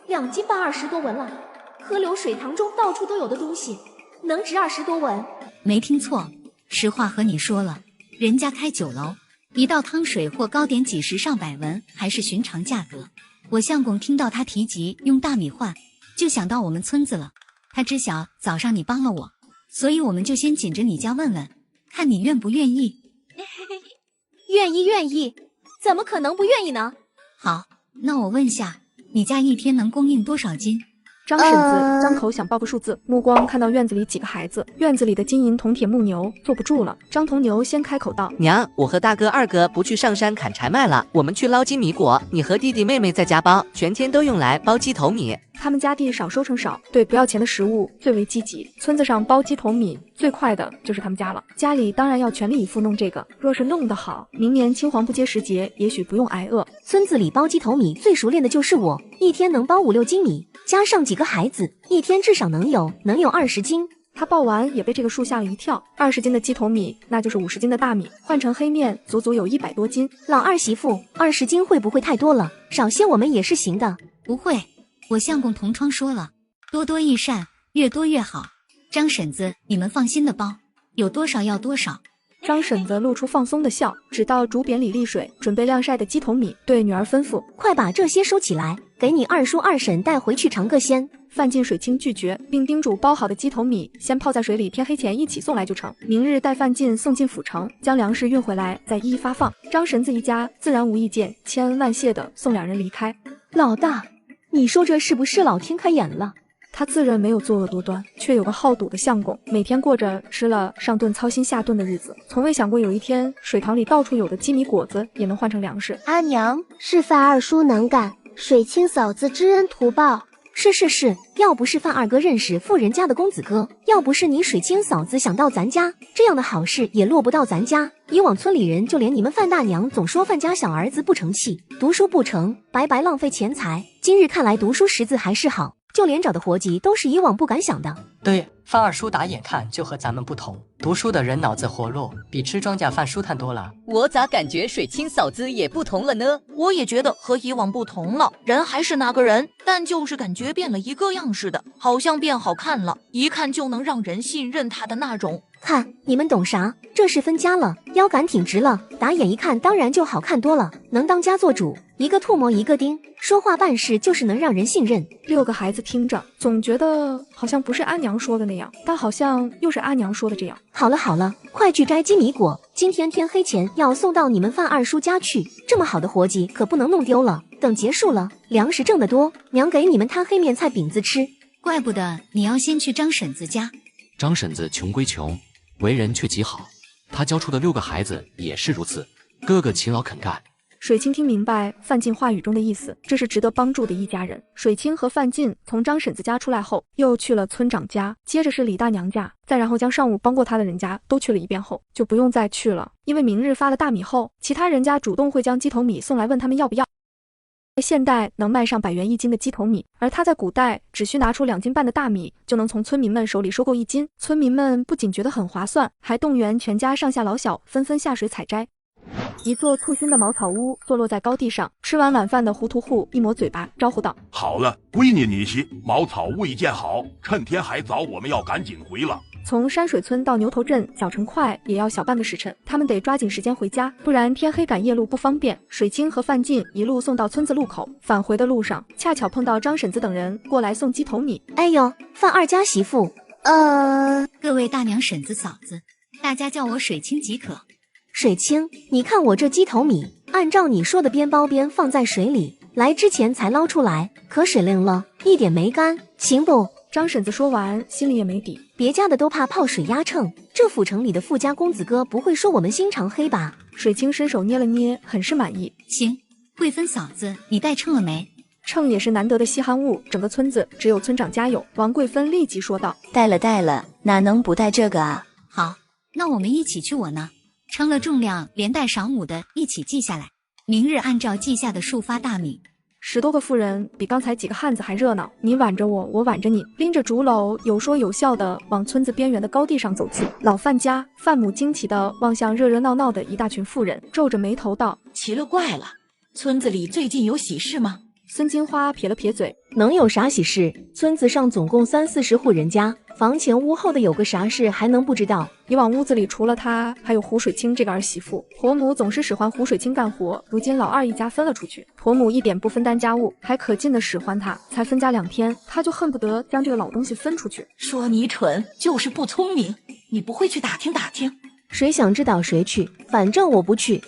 ，2斤半20多文了。河流水塘中到处都有的东西，能值20多文？没听错，实话和你说了，人家开酒楼，一道汤水或糕点几十上百文，还是寻常价格。我相公听到他提及用大米换，就想到我们村子了。他知晓早上你帮了我，所以我们就先紧着你家问问，看你愿不愿意。愿意，怎么可能不愿意呢？好，那我问下，你家一天能供应多少斤？张婶子张口想报个数字，目光看到院子里几个孩子，院子里的金银铜铁木牛坐不住了。张铜牛先开口道：娘，我和大哥二哥不去上山砍柴卖了，我们去捞金米果，你和弟弟妹妹在家包，全天都用来包鸡头米。他们家地少收成少，对不要钱的食物最为积极，村子上包鸡头米最快的就是他们家了。家里当然要全力以赴弄这个，若是弄得好，明年青黄不接时节，也许不用挨饿。村子里包鸡头米最熟练的就是我，一天能包5-6斤米，加上几个孩子，一天至少能有20斤。他报完也被这个数吓了一跳，20斤的鸡头米，那就是50斤的大米，换成黑面足足有100多斤。老二媳妇，20斤会不会太多了？少些我们也是行的。不会，我相公同窗说了，多多益善，越多越好。张婶子，你们放心的包，有多少要多少。张婶子露出放松的笑，指到竹匾里沥水准备晾晒的鸡头米，对女儿吩咐：快把这些收起来，给你二叔二婶带回去尝个鲜。范进水清拒绝，并叮嘱包好的鸡头米先泡在水里，天黑前一起送来就成。明日带范进送进府城，将粮食运回来，再一一发放。张婶子一家自然无意见，千恩万谢的送两人离开。老大，你说这是不是老天开眼了？他自认没有作恶多端，却有个好赌的相公，每天过着吃了上顿操心下顿的日子，从未想过有一天水塘里到处有的鸡米果子也能换成粮食。阿娘，是范二叔能干，水清嫂子知恩图报。是，要不是范二哥认识富人家的公子哥，要不是你水清嫂子想到咱家，这样的好事也落不到咱家。以往村里人就连你们范大娘总说范家小儿子不成器，读书不成，白白浪费钱财。今日看来读书识字还是好，就连找的活计都是以往不敢想的。对，范二叔打眼看就和咱们不同，读书的人脑子活络，比吃庄稼饭舒坦多了。我咋感觉水清嫂子也不同了呢？我也觉得和以往不同了，人还是那个人，但就是感觉变了一个样似的，好像变好看了，一看就能让人信任他的那种。看你们懂啥？这是分家了，腰杆挺直了，打眼一看当然就好看多了，能当家做主，一个唾沫一个钉，说话办事就是能让人信任。6个孩子听着，总觉得好像不是阿娘说的那样，但好像又是阿娘说的这样。好了，快去摘鸡米果，今天天黑前要送到你们范二叔家去，这么好的活计可不能弄丢了。等结束了，粮食挣得多，娘给你们摊黑面菜饼子吃。怪不得你要先去张婶子家。张婶子穷归穷，为人却极好，她教出的6个孩子也是如此，个个勤劳肯干。水清听明白范进话语中的意思，这是值得帮助的一家人。水清和范进从张婶子家出来后，又去了村长家，接着是李大娘家，再然后将上午帮过他的人家都去了一遍后，就不用再去了，因为明日发了大米后，其他人家主动会将鸡头米送来问他们要不要。现代能卖上100元1斤的鸡头米，而他在古代只需拿出2斤半的大米，就能从村民们手里收购1斤。村民们不仅觉得很划算，还动员全家上下老小纷纷下水采摘。一座簇新的茅草屋坐落在高地上，吃完晚饭的糊涂户一抹嘴巴，招呼道：好了，闺女你媳，茅草屋已建好，趁天还早，我们要赶紧回了。从山水村到牛头镇小城快也要小半个时辰，他们得抓紧时间回家，不然天黑赶夜路不方便。水清和范进一路送到村子路口，返回的路上恰巧碰到张婶子等人过来送鸡头米。哎呦，范二家媳妇，各位大娘婶子嫂子，大家叫我水清即可。水清，你看我这鸡头米，按照你说的边包边放在水里，来之前才捞出来，可水灵了，一点没干，行不？张婶子说完，心里也没底，别家的都怕泡水压秤，这府城里的富家公子哥不会说我们心肠黑吧？水清伸手捏了捏，很是满意。行，贵芬嫂子，你带秤了没？秤也是难得的稀罕物，整个村子只有村长家有。王贵芬立即说道：带了，哪能不带这个啊？好，那我们一起去我那，称了重量，连带晌午的一起记下来，明日按照记下的数发大米， 10多个妇人比刚才几个汉子还热闹，你挽着我，我挽着你，拎着竹篓，有说有笑的往村子边缘的高地上走去。老范家，范母惊奇地望向热热闹闹的一大群妇人，皱着眉头道：奇了怪了，村子里最近有喜事吗？孙金花撇了撇嘴，能有啥喜事？村子上总共30-40户人家，房前屋后的有个啥事还能不知道？以往屋子里除了她，还有胡水清这个儿媳妇。婆母总是使唤胡水清干活，如今老二一家分了出去，婆母一点不分担家务，还可劲的使唤她。才分家2天，她就恨不得将这个老东西分出去。说你蠢，就是不聪明，你不会去打听打听？谁想知道谁去，反正我不去。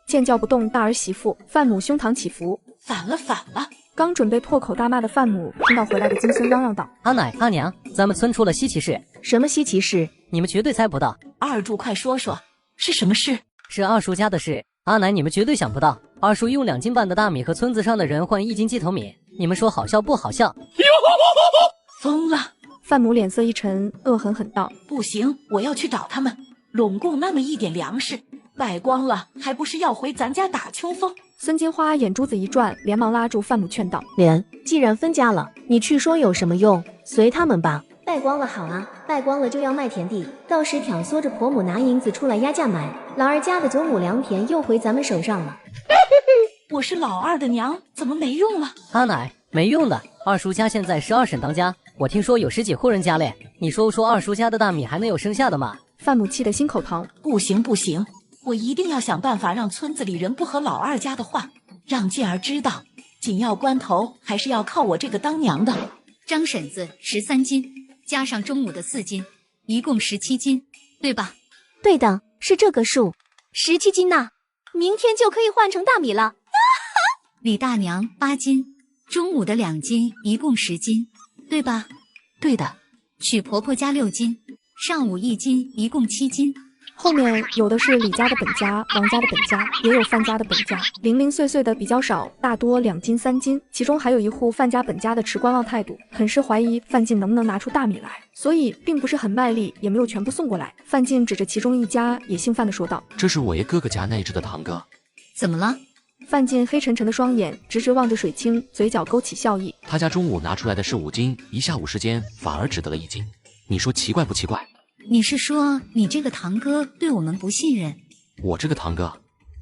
见叫不动大儿媳妇，范母胸膛起伏。反了！刚准备破口大骂的范母，听到回来的金孙嚷嚷道：阿奶阿娘，咱们村出了稀奇事。什么稀奇事？你们绝对猜不到。二柱快说说，是什么事？是二叔家的事。阿奶，你们绝对想不到，二叔用2斤半的大米和村子上的人换1斤鸡头米，你们说好笑不好笑？疯了！范母脸色一沉，恶狠狠道：不行，我要去找他们，拢共那么一点粮食，败光了，还不是要回咱家打秋风？孙金花眼珠子一转，连忙拉住范母劝道：莲，既然分家了，你去说有什么用？随他们吧。败光了好啊，败光了就要卖田地，到时挑唆着婆母拿银子出来压价买，老二家的9亩良田又回咱们手上了。我是老二的娘，怎么没用了？阿奶，没用的，二叔家现在是2婶当家，我听说有10几户人家嘞，你说二叔家的大米还能有剩下的吗？范母气得心口疼，不行，我一定要想办法让村子里人不和老二家的话，让健儿知道，紧要关头还是要靠我这个当娘的。张婶子13斤，加上中午的4斤，一共17斤，对吧？对的，是这个数，17斤呐，明天就可以换成大米了。李大娘8斤，中午的2斤，一共10斤，对吧？对的。许婆婆家6斤，上午1斤，一共7斤。后面有的是李家的本家，王家的本家，也有范家的本家，零零碎碎的比较少，大多2斤3斤。其中还有一户范家本家的持观望态度，很是怀疑范进能不能拿出大米来，所以并不是很卖力，也没有全部送过来。范进指着其中一家也姓范的说道：这是我爷哥哥家那一只的堂哥。怎么了？范进黑沉沉的双眼直直望着水清，嘴角勾起笑意。他家中午拿出来的是5斤，一下午时间反而只得了1斤，你说奇怪不奇怪？你是说你这个堂哥对我们不信任？我这个堂哥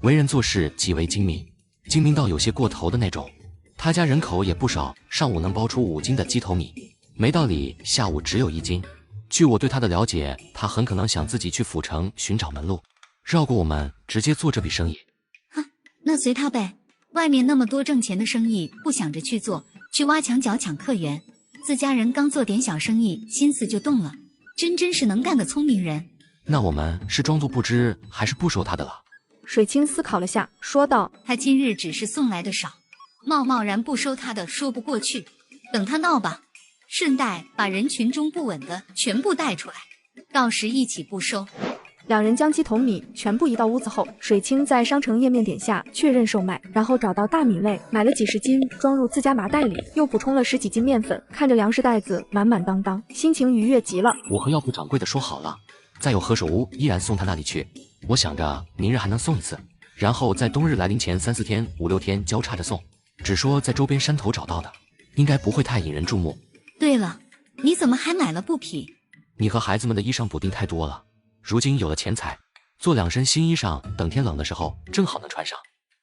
为人做事极为精明，精明到有些过头的那种。他家人口也不少，上午能包出5斤的鸡头米，没道理下午只有1斤。据我对他的了解，他很可能想自己去府城寻找门路，绕过我们直接做这笔生意。那随他呗，外面那么多挣钱的生意不想着去做，去挖墙脚抢客源，自家人刚做点小生意心思就动了，真是能干的聪明人。那我们是装作不知还是不收他的了？水清思考了下，说道：他今日只是送来的少，贸然不收他的说不过去，等他闹吧，顺带把人群中不稳的全部带出来，到时一起不收。两人将鸡头米全部移到屋子后，水清在商城页面点下确认售卖，然后找到大米类买了几十斤装入自家麻袋里，又补充了10几斤面粉，看着粮食袋子满满当当，心情愉悦极了。我和药铺掌柜的说好了，再有何首乌依然送他那里去，我想着明日还能送一次，然后在冬日来临前3、4天、5、6天交叉着送，只说在周边山头找到的，应该不会太引人注目。对了，你怎么还买了布匹？你和孩子们的衣裳补丁太多了，如今有了钱财，做2身新衣裳，等天冷的时候正好能穿上。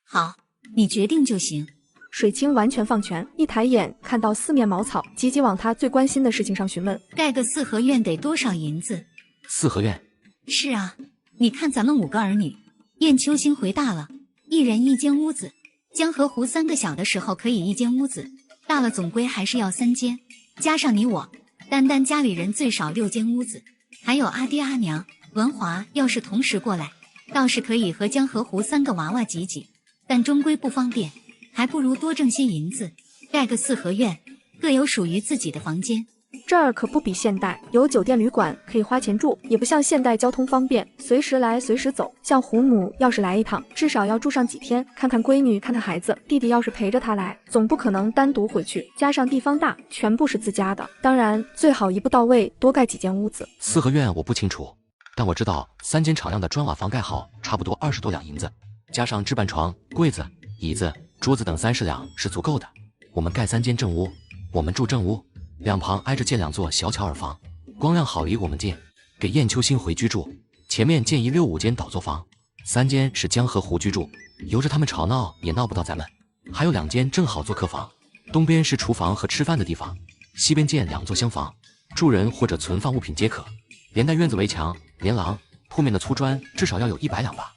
好，你决定就行。水清完全放权，一抬眼看到四面茅草，急急往他最关心的事情上询问。盖个4合院得多少银子？4合院？是啊，你看咱们5个儿女，燕秋兴回大了，1人1间屋子，江河湖3个小的时候可以1间屋子，大了总归还是要3间，加上你我，单家里人最少6间屋子，还有阿爹阿娘。文华要是同时过来，倒是可以和江河湖3个娃娃挤挤，但终归不方便，还不如多挣些银子，盖个4合院，各有属于自己的房间。这儿可不比现代，有酒店旅馆可以花钱住，也不像现代交通方便，随时来随时走。像胡母要是来一趟，至少要住上几天，看看闺女，看看孩子。弟弟要是陪着他来，总不可能单独回去，加上地方大，全部是自家的。当然，最好一步到位，多盖几间屋子。4合院我不清楚，但我知道3间敞亮的砖瓦房盖好，差不多20多两银子，加上置办床、柜子、椅子、桌子等30两是足够的。我们盖3间正屋，我们住正屋，两旁挨着建2座小巧耳房，光亮好离我们近。给燕秋兴回居住，前面建一6、5间倒座房，3间是江和胡居住，由着他们吵闹也闹不到咱们。还有2间正好做客房，东边是厨房和吃饭的地方，西边建2座厢房，住人或者存放物品皆可。连带院子围墙、连廊、铺面的粗砖至少要有100两吧。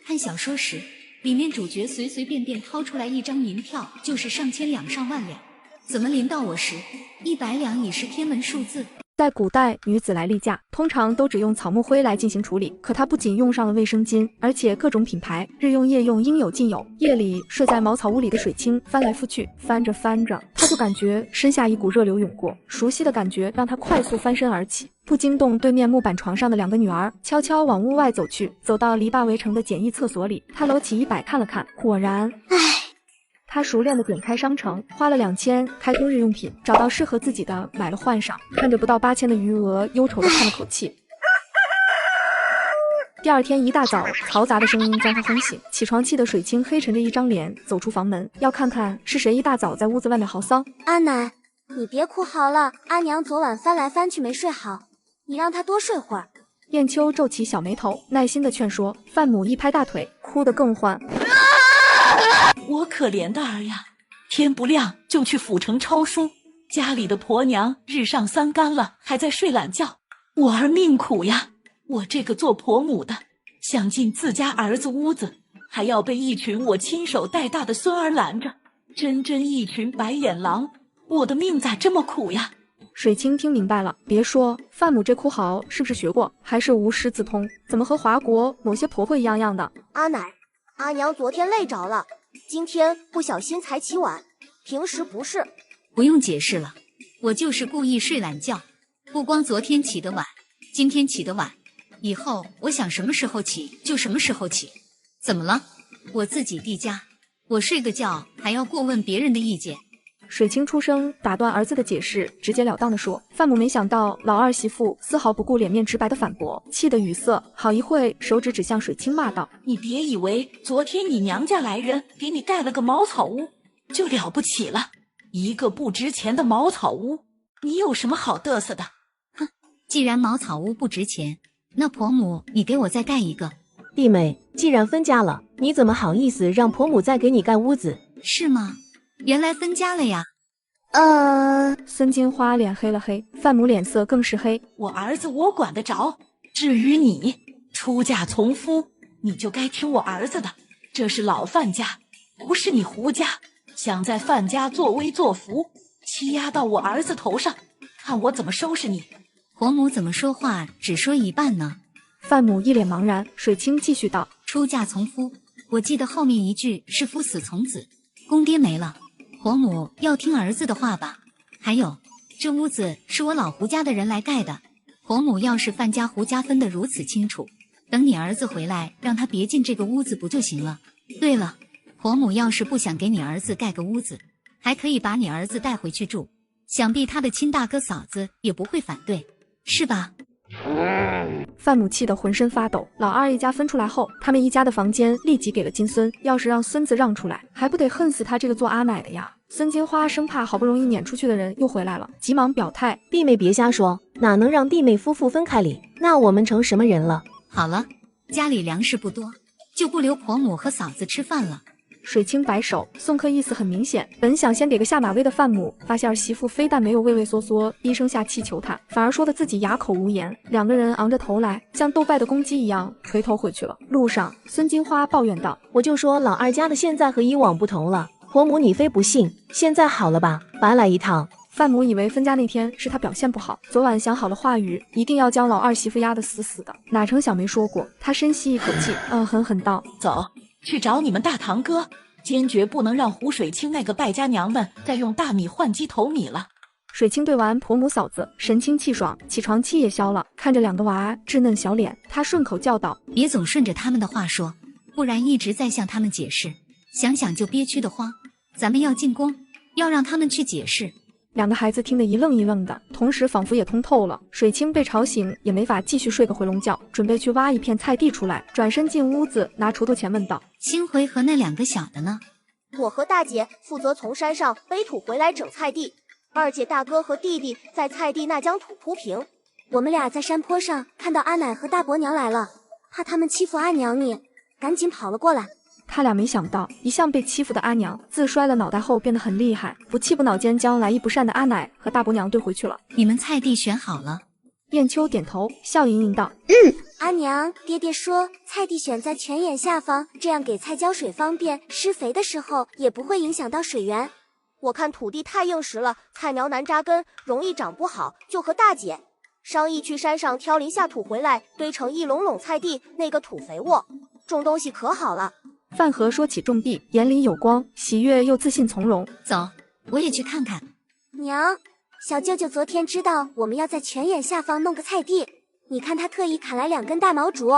看小说时，里面主角随随便便掏出来1张银票就是上千两上万两，怎么临到我时，100两已是天文数字。在古代，女子来例假通常都只用草木灰来进行处理，可她不仅用上了卫生巾，而且各种品牌日用夜用应有尽有。夜里睡在茅草屋里的水清翻来覆去，翻着翻着，她就感觉身下一股热流涌过，熟悉的感觉让她快速翻身而起，不惊动对面木板床上的2个女儿，悄悄往屋外走去。走到篱笆围成的简易厕所里，她搂起衣摆看了看，果然，他熟练地点开商城，花了2000开通日用品，找到适合自己的买了换上，看着不到8000的余额，忧愁地叹了口气。第2天一大早，嘈杂的声音将他轰醒，起床气的水清黑沉着一张脸走出房门，要看看是谁一大早在屋子外面嚎丧。阿奶，你别哭嚎了，阿娘昨晚翻来翻去没睡好，你让她多睡会儿。燕秋皱起小眉头，耐心地劝说。范母一拍大腿，哭得更欢。我可怜的儿呀，天不亮就去府城抄书，家里的婆娘日上3竿了，还在睡懒觉。我儿命苦呀，我这个做婆母的，想进自家儿子屋子，还要被一群我亲手带大的孙儿拦着，真一群白眼狼。我的命咋这么苦呀？水清听明白了，别说范母这哭嚎是不是学过，还是无师自通？怎么和华国某些婆婆一样的？阿奶，阿娘昨天累着了，今天不小心才起晚，平时不是。不用解释了，我就是故意睡懒觉，不光昨天起得晚，今天起得晚，以后我想什么时候起就什么时候起。怎么了？我自己地家，我睡个觉还要过问别人的意见？水清出声打断儿子的解释，直截了当地说。范母没想到老二媳妇丝毫不顾脸面直白的反驳，气得语塞，好一会手指指向水清骂道：你别以为昨天你娘家来人给你盖了个茅草屋就了不起了，一个不值钱的茅草屋，你有什么好嘚瑟的？哼，既然茅草屋不值钱，那婆母你给我再盖一个。弟妹，既然分家了，你怎么好意思让婆母再给你盖屋子？是吗？原来分家了呀。孙金花脸黑了黑，范母脸色更是黑。我儿子我管得着，至于你出嫁从夫，你就该听我儿子的，这是老范家，不是你胡家，想在范家作威作福，欺压到我儿子头上，看我怎么收拾你。婆母怎么说话只说一半呢？范母一脸茫然。水清继续道：出嫁从夫，我记得后面一句是夫死从子，公爹没了，婆母要听儿子的话吧。还有，这屋子是我老胡家的人来盖的，婆母要是范家胡家分得如此清楚，等你儿子回来让他别进这个屋子不就行了？对了，婆母要是不想给你儿子盖个屋子，还可以把你儿子带回去住，想必他的亲大哥嫂子也不会反对，是吧？范母气得浑身发抖。老二一家分出来后，他们一家的房间立即给了金孙，要是让孙子让出来，还不得恨死他这个做阿奶的呀。孙金花生怕好不容易撵出去的人又回来了，急忙表态：弟妹别瞎说，哪能让弟妹夫妇分开理？那我们成什么人了？好了，家里粮食不多，就不留婆母和嫂子吃饭了。水清摆手，送客意思很明显。本想先给个下马威的范母，发现儿媳妇非但没有畏畏缩缩低声下气求他，反而说得自己哑口无言。两个人昂着头来，像斗败的公鸡一样垂头回去了。路上，孙金花抱怨道：我就说老二家的现在和以往不同了，婆母你非不信，现在好了吧？白来一趟。范母以为分家那天是他表现不好，昨晚想好了话语，一定要将老二媳妇压得死死的，哪成想没说过。他深吸一口气，狠狠道：走，去找你们大堂哥，坚决不能让胡水清那个败家娘们再用大米换鸡头米了。水清对完婆母嫂子，神清气爽，起床气也消了。看着两个娃稚嫩小脸，他顺口叫道：别总顺着他们的话说，不然一直在向他们解释，想想就憋屈的慌。咱们要进宫，要让他们去解释。两个孩子听得一愣一愣的，同时仿佛也通透了。水清被吵醒，也没法继续睡个回笼觉，准备去挖一片菜地出来，转身进屋子拿锄头钱问道：新回和那两个小的呢？我和大姐负责从山上背土回来整菜地，二姐、大哥和弟弟在菜地那将土铺平。我们俩在山坡上看到阿奶和大伯娘来了，怕他们欺负阿娘你，赶紧跑了过来。他俩没想到，一向被欺负的阿娘自摔了脑袋后变得很厉害，不气不恼间将来意不善的阿奶和大伯娘怼回去了。你们菜地选好了？燕秋点头，笑盈盈道：阿娘，爹爹说菜地选在泉眼下方，这样给菜浇水方便，施肥的时候也不会影响到水源。我看土地太硬实了，菜苗难扎根，容易长不好，就和大姐商议去山上挑林下土回来，堆成一垄垄菜地，那个土肥沃，种东西可好了。范和说起种地，眼里有光，喜悦又自信从容。走，我也去看看。娘，小舅舅昨天知道我们要在泉眼下方弄个菜地，你看他特意砍来2根大毛竹，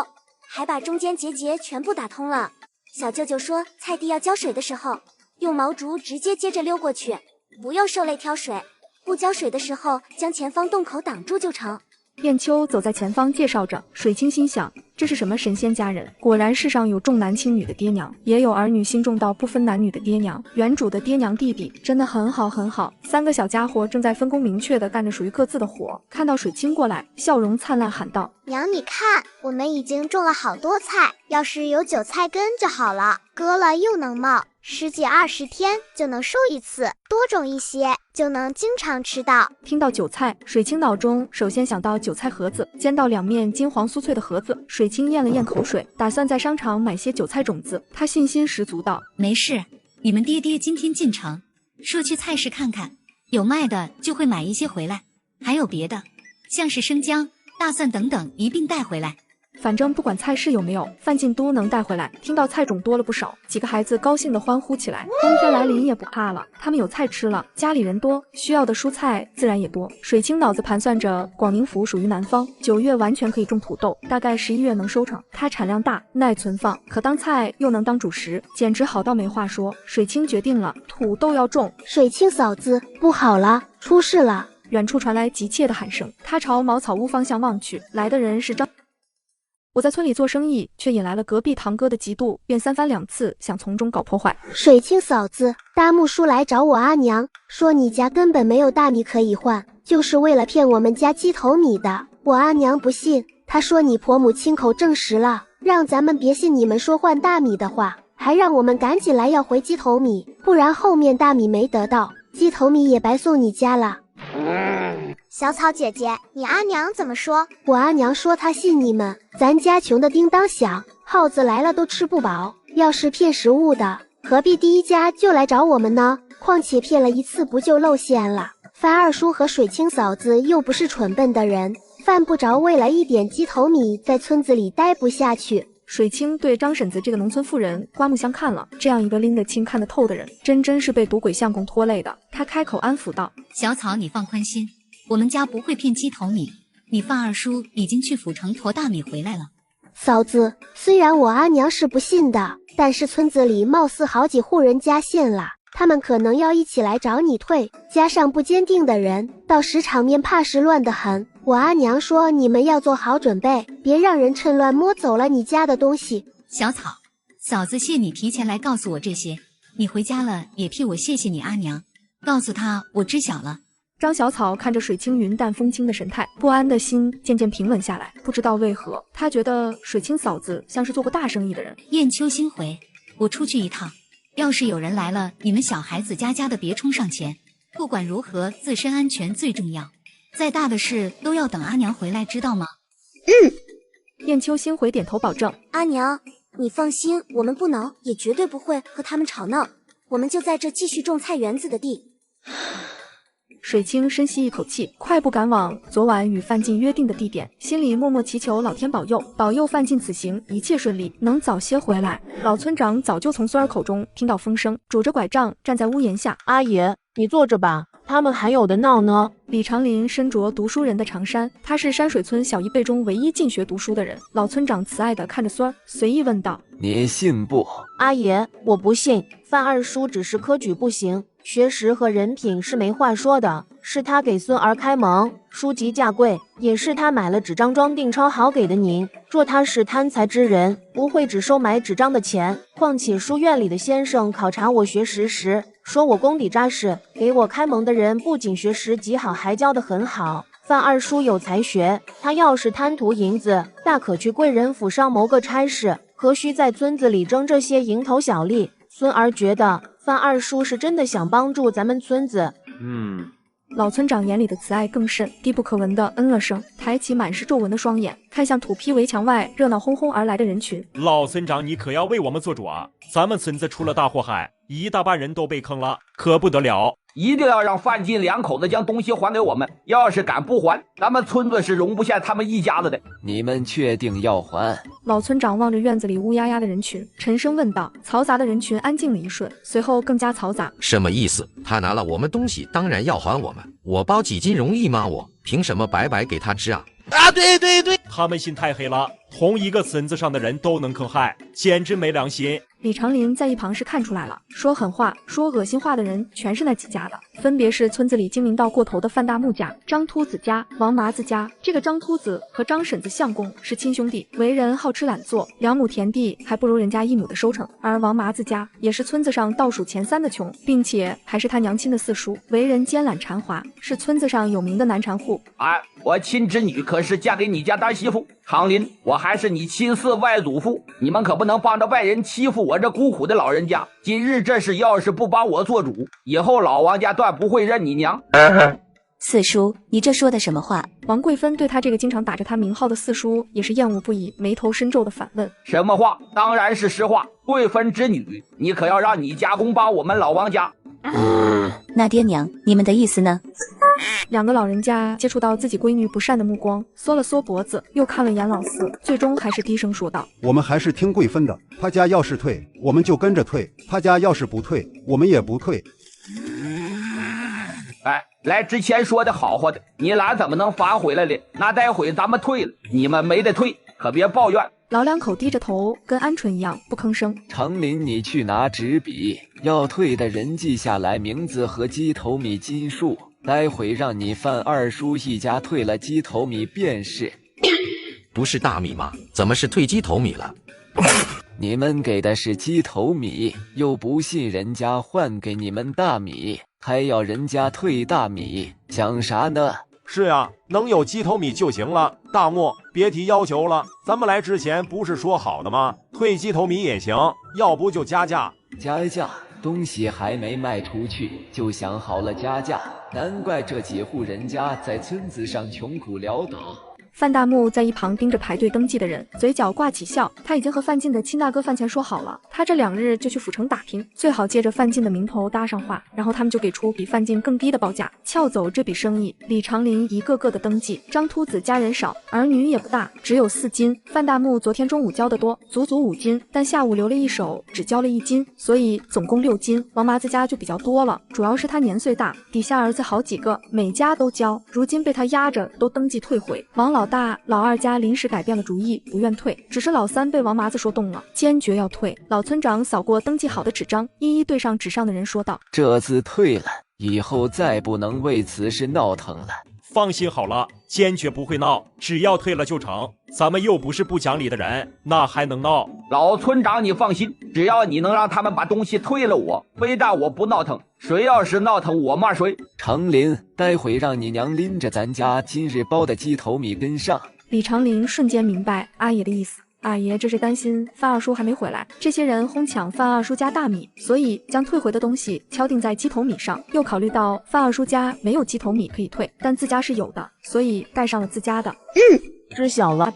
还把中间结全部打通了。小舅舅说菜地要浇水的时候，用毛竹直接接着溜过去，不用受累挑水，不浇水的时候将前方洞口挡住就成。燕秋走在前方介绍着，水清心想，这是什么神仙家人？果然世上有重男轻女的爹娘，也有儿女心重到不分男女的爹娘。原主的爹娘弟弟真的很好很好。3个小家伙正在分工明确地干着属于各自的活，看到水清过来，笑容灿烂，喊道：娘，你看，我们已经种了好多菜，要是有韭菜根就好了，割了又能冒，10几20天就能收一次，多种一些就能经常吃到。听到韭菜，水清脑中首先想到韭菜盒子，煎到2面金黄酥脆的盒子。水清咽了咽口水，打算在商场买些韭菜种子。他信心十足道：没事，你们爹爹今天进城，说去菜市看看，有卖的就会买一些回来，还有别的，像是生姜、大蒜等等一并带回来。反正不管菜市有没有，范进都能带回来。听到菜种多了不少，几个孩子高兴地欢呼起来。冬天来临也不怕了，他们有菜吃了，家里人多，需要的蔬菜自然也多。水清脑子盘算着，广宁府属于南方，9月完全可以种土豆，大概11月能收成。它产量大，耐存放，可当菜又能当主食，简直好到没话说。水清决定了，土豆要种。水清嫂子，不好了，出事了！远处传来急切的喊声，他朝茅草屋方向望去，来的人是张。我在村里做生意，却引来了隔壁堂哥的嫉妒，便3番2次想从中搞破坏。水清嫂子，大木叔来找我阿娘，说你家根本没有大米可以换，就是为了骗我们家鸡头米的。我阿娘不信，她说你婆母亲口证实了，让咱们别信你们说换大米的话，还让我们赶紧来要回鸡头米，不然后面大米没得到，鸡头米也白送你家了。小草姐姐，你阿娘怎么说？我阿娘说她信你们，咱家穷的叮当响，耗子来了都吃不饱，要是骗食物的，何必第一家就来找我们呢？况且骗了1次不就露馅了？范二叔和水清嫂子又不是蠢笨的人，犯不着为了一点鸡头米在村子里待不下去。水清对张婶子这个农村妇人刮目相看了，这样一个拎得清看得透的人，真是被赌鬼相公拖累的。他开口安抚道：小草，你放宽心，我们家不会骗鸡头米，你范二叔已经去府城驮大米回来了。嫂子，虽然我阿娘是不信的，但是村子里貌似好几户人家信了，他们可能要一起来找你退，加上不坚定的人，到时场面怕是乱得很。我阿娘说你们要做好准备，别让人趁乱摸走了你家的东西。小草，嫂子谢你提前来告诉我这些，你回家了也替我谢谢你阿娘，告诉她我知晓了。张小草看着水清云淡风轻的神态，不安的心渐渐平稳下来。不知道为何，他觉得水清嫂子像是做过大生意的人。燕秋心回，我出去一趟，要是有人来了，你们小孩子家的别冲上前，不管如何，自身安全最重要，再大的事都要等阿娘回来，知道吗？燕秋心回点头保证。阿娘，你放心，我们不能，也绝对不会和他们吵闹，我们就在这继续种菜园子的地。水清深吸一口气，快步赶往昨晚与范进约定的地点，心里默默祈求老天保佑，保佑范进此行一切顺利，能早些回来。老村长早就从孙儿口中听到风声，拄着拐杖站在屋檐下。阿爷，你坐着吧，他们还有的闹呢。李长林身着读书人的长衫，他是山水村小一辈中唯一进学读书的人。老村长慈爱地看着孙儿，随意问道：你信不？阿爷，我不信，范二叔只是科举不行，学识和人品是没话说的。是他给孙儿开蒙，书籍价贵，也是他买了纸张装订钞好给的您。若他是贪财之人，不会只收买纸张的钱。况且书院里的先生考察我学识时，说我功底扎实，给我开蒙的人不仅学识极好，还教得很好。范二叔有才学，他要是贪图银子，大可去贵人府上谋个差事，何须在村子里争这些蝇头小利？孙儿觉得范二叔是真的想帮助咱们村子。老村长眼里的慈爱更甚，低不可闻的嗯了声，抬起满是皱纹的双眼，看向土坯围墙外热闹哄哄而来的人群。老村长，你可要为我们做主啊！咱们村子出了大祸害，一大半人都被坑了，可不得了！一定要让范进两口子将东西还给我们，要是敢不还，咱们村子是容不下他们一家子的。你们确定要还？老村长望着院子里乌压压的人群，沉声问道。嘈杂的人群安静了一瞬，随后更加嘈杂。什么意思？他拿了我们东西，当然要还我们。我包几斤容易吗？我凭什么白白给他吃啊？对，他们心太黑了，同一个村子上的人都能坑害，简直没良心。李长林在一旁是看出来了，说狠话、说恶心话的人全是那几家的，分别是村子里精明到过头的范大木家、张秃子家、王麻子家。这个张秃子和张婶子相公是亲兄弟，为人好吃懒做，2亩田地还不如人家1亩的收成。而王麻子家也是村子上倒数前3的穷，并且还是他娘亲的四叔，为人奸懒馋滑，是村子上有名的难缠户。我亲侄女可是嫁给你家当媳妇，长林，我还是你亲四外祖父，你们可不能帮着外人欺负我这孤苦的老人家。今日这事要是不帮我做主，以后老王家断不会认你娘。四叔，你这说的什么话？王贵芬对他这个经常打着他名号的四叔也是厌恶不已，眉头深皱的反问：什么话？当然是实话。贵芬之女，你可要让你家公帮我们老王家。那爹娘，你们的意思呢？2个老人家接触到自己闺女不善的目光，缩了缩脖子，又看了眼老四，最终还是低声说道：我们还是听贵芬的，他家要是退，我们就跟着退；他家要是不退，我们也不退。来之前说的好好的，你俩怎么能反悔了呢？那待会咱们退了，你们没得退，可别抱怨。老两口低着头，跟鹌鹑一样不吭声。长林，你去拿纸笔，要退的人记下来名字和鸡头米斤数，待会让你范二叔一家退了鸡头米便是。不是大米吗？怎么是退鸡头米了？你们给的是鸡头米，又不信人家换给你们大米，还要人家退大米，想啥呢？是呀，能有鸡头米就行了。大木，别提要求了，咱们来之前不是说好的吗？退鸡头米也行，要不就加价。加价？东西还没卖出去，就想好了加价，难怪这几户人家在村子上穷苦潦倒。范大木在一旁盯着排队登记的人，嘴角挂起笑。他已经和范进的亲大哥范乾说好了，他这2日就去府城打听，最好借着范进的名头搭上话，然后他们就给出比范进更低的报价，撬走这笔生意。李长林一个个的登记，张秃子家人少，儿女也不大，只有4斤。范大木昨天中午交的多，足足5斤，但下午留了一手，只交了1斤，所以总共6斤。王麻子家就比较多了，主要是他年岁大，底下儿子好几个，每家都交，如今被他压着，都登记退回。王老大、老二家临时改变了主意，不愿退，只是老三被王麻子说动了，坚决要退。老村长扫过登记好的纸张，一一对上纸上的人，说道：这次退了，以后再不能为此事闹腾了。放心好了，坚决不会闹，只要退了就成。咱们又不是不讲理的人，那还能闹？老村长，你放心，只要你能让他们把东西退了我，非但我不闹腾，谁要是闹腾我骂谁。长林，待会让你娘拎着咱家今日包的鸡头米跟上。李长林瞬间明白阿爷的意思。阿爷这是担心范二叔还没回来，这些人哄抢范二叔家大米，所以将退回的东西敲定在鸡头米上。又考虑到范二叔家没有鸡头米可以退，但自家是有的，所以带上了自家的。知晓了。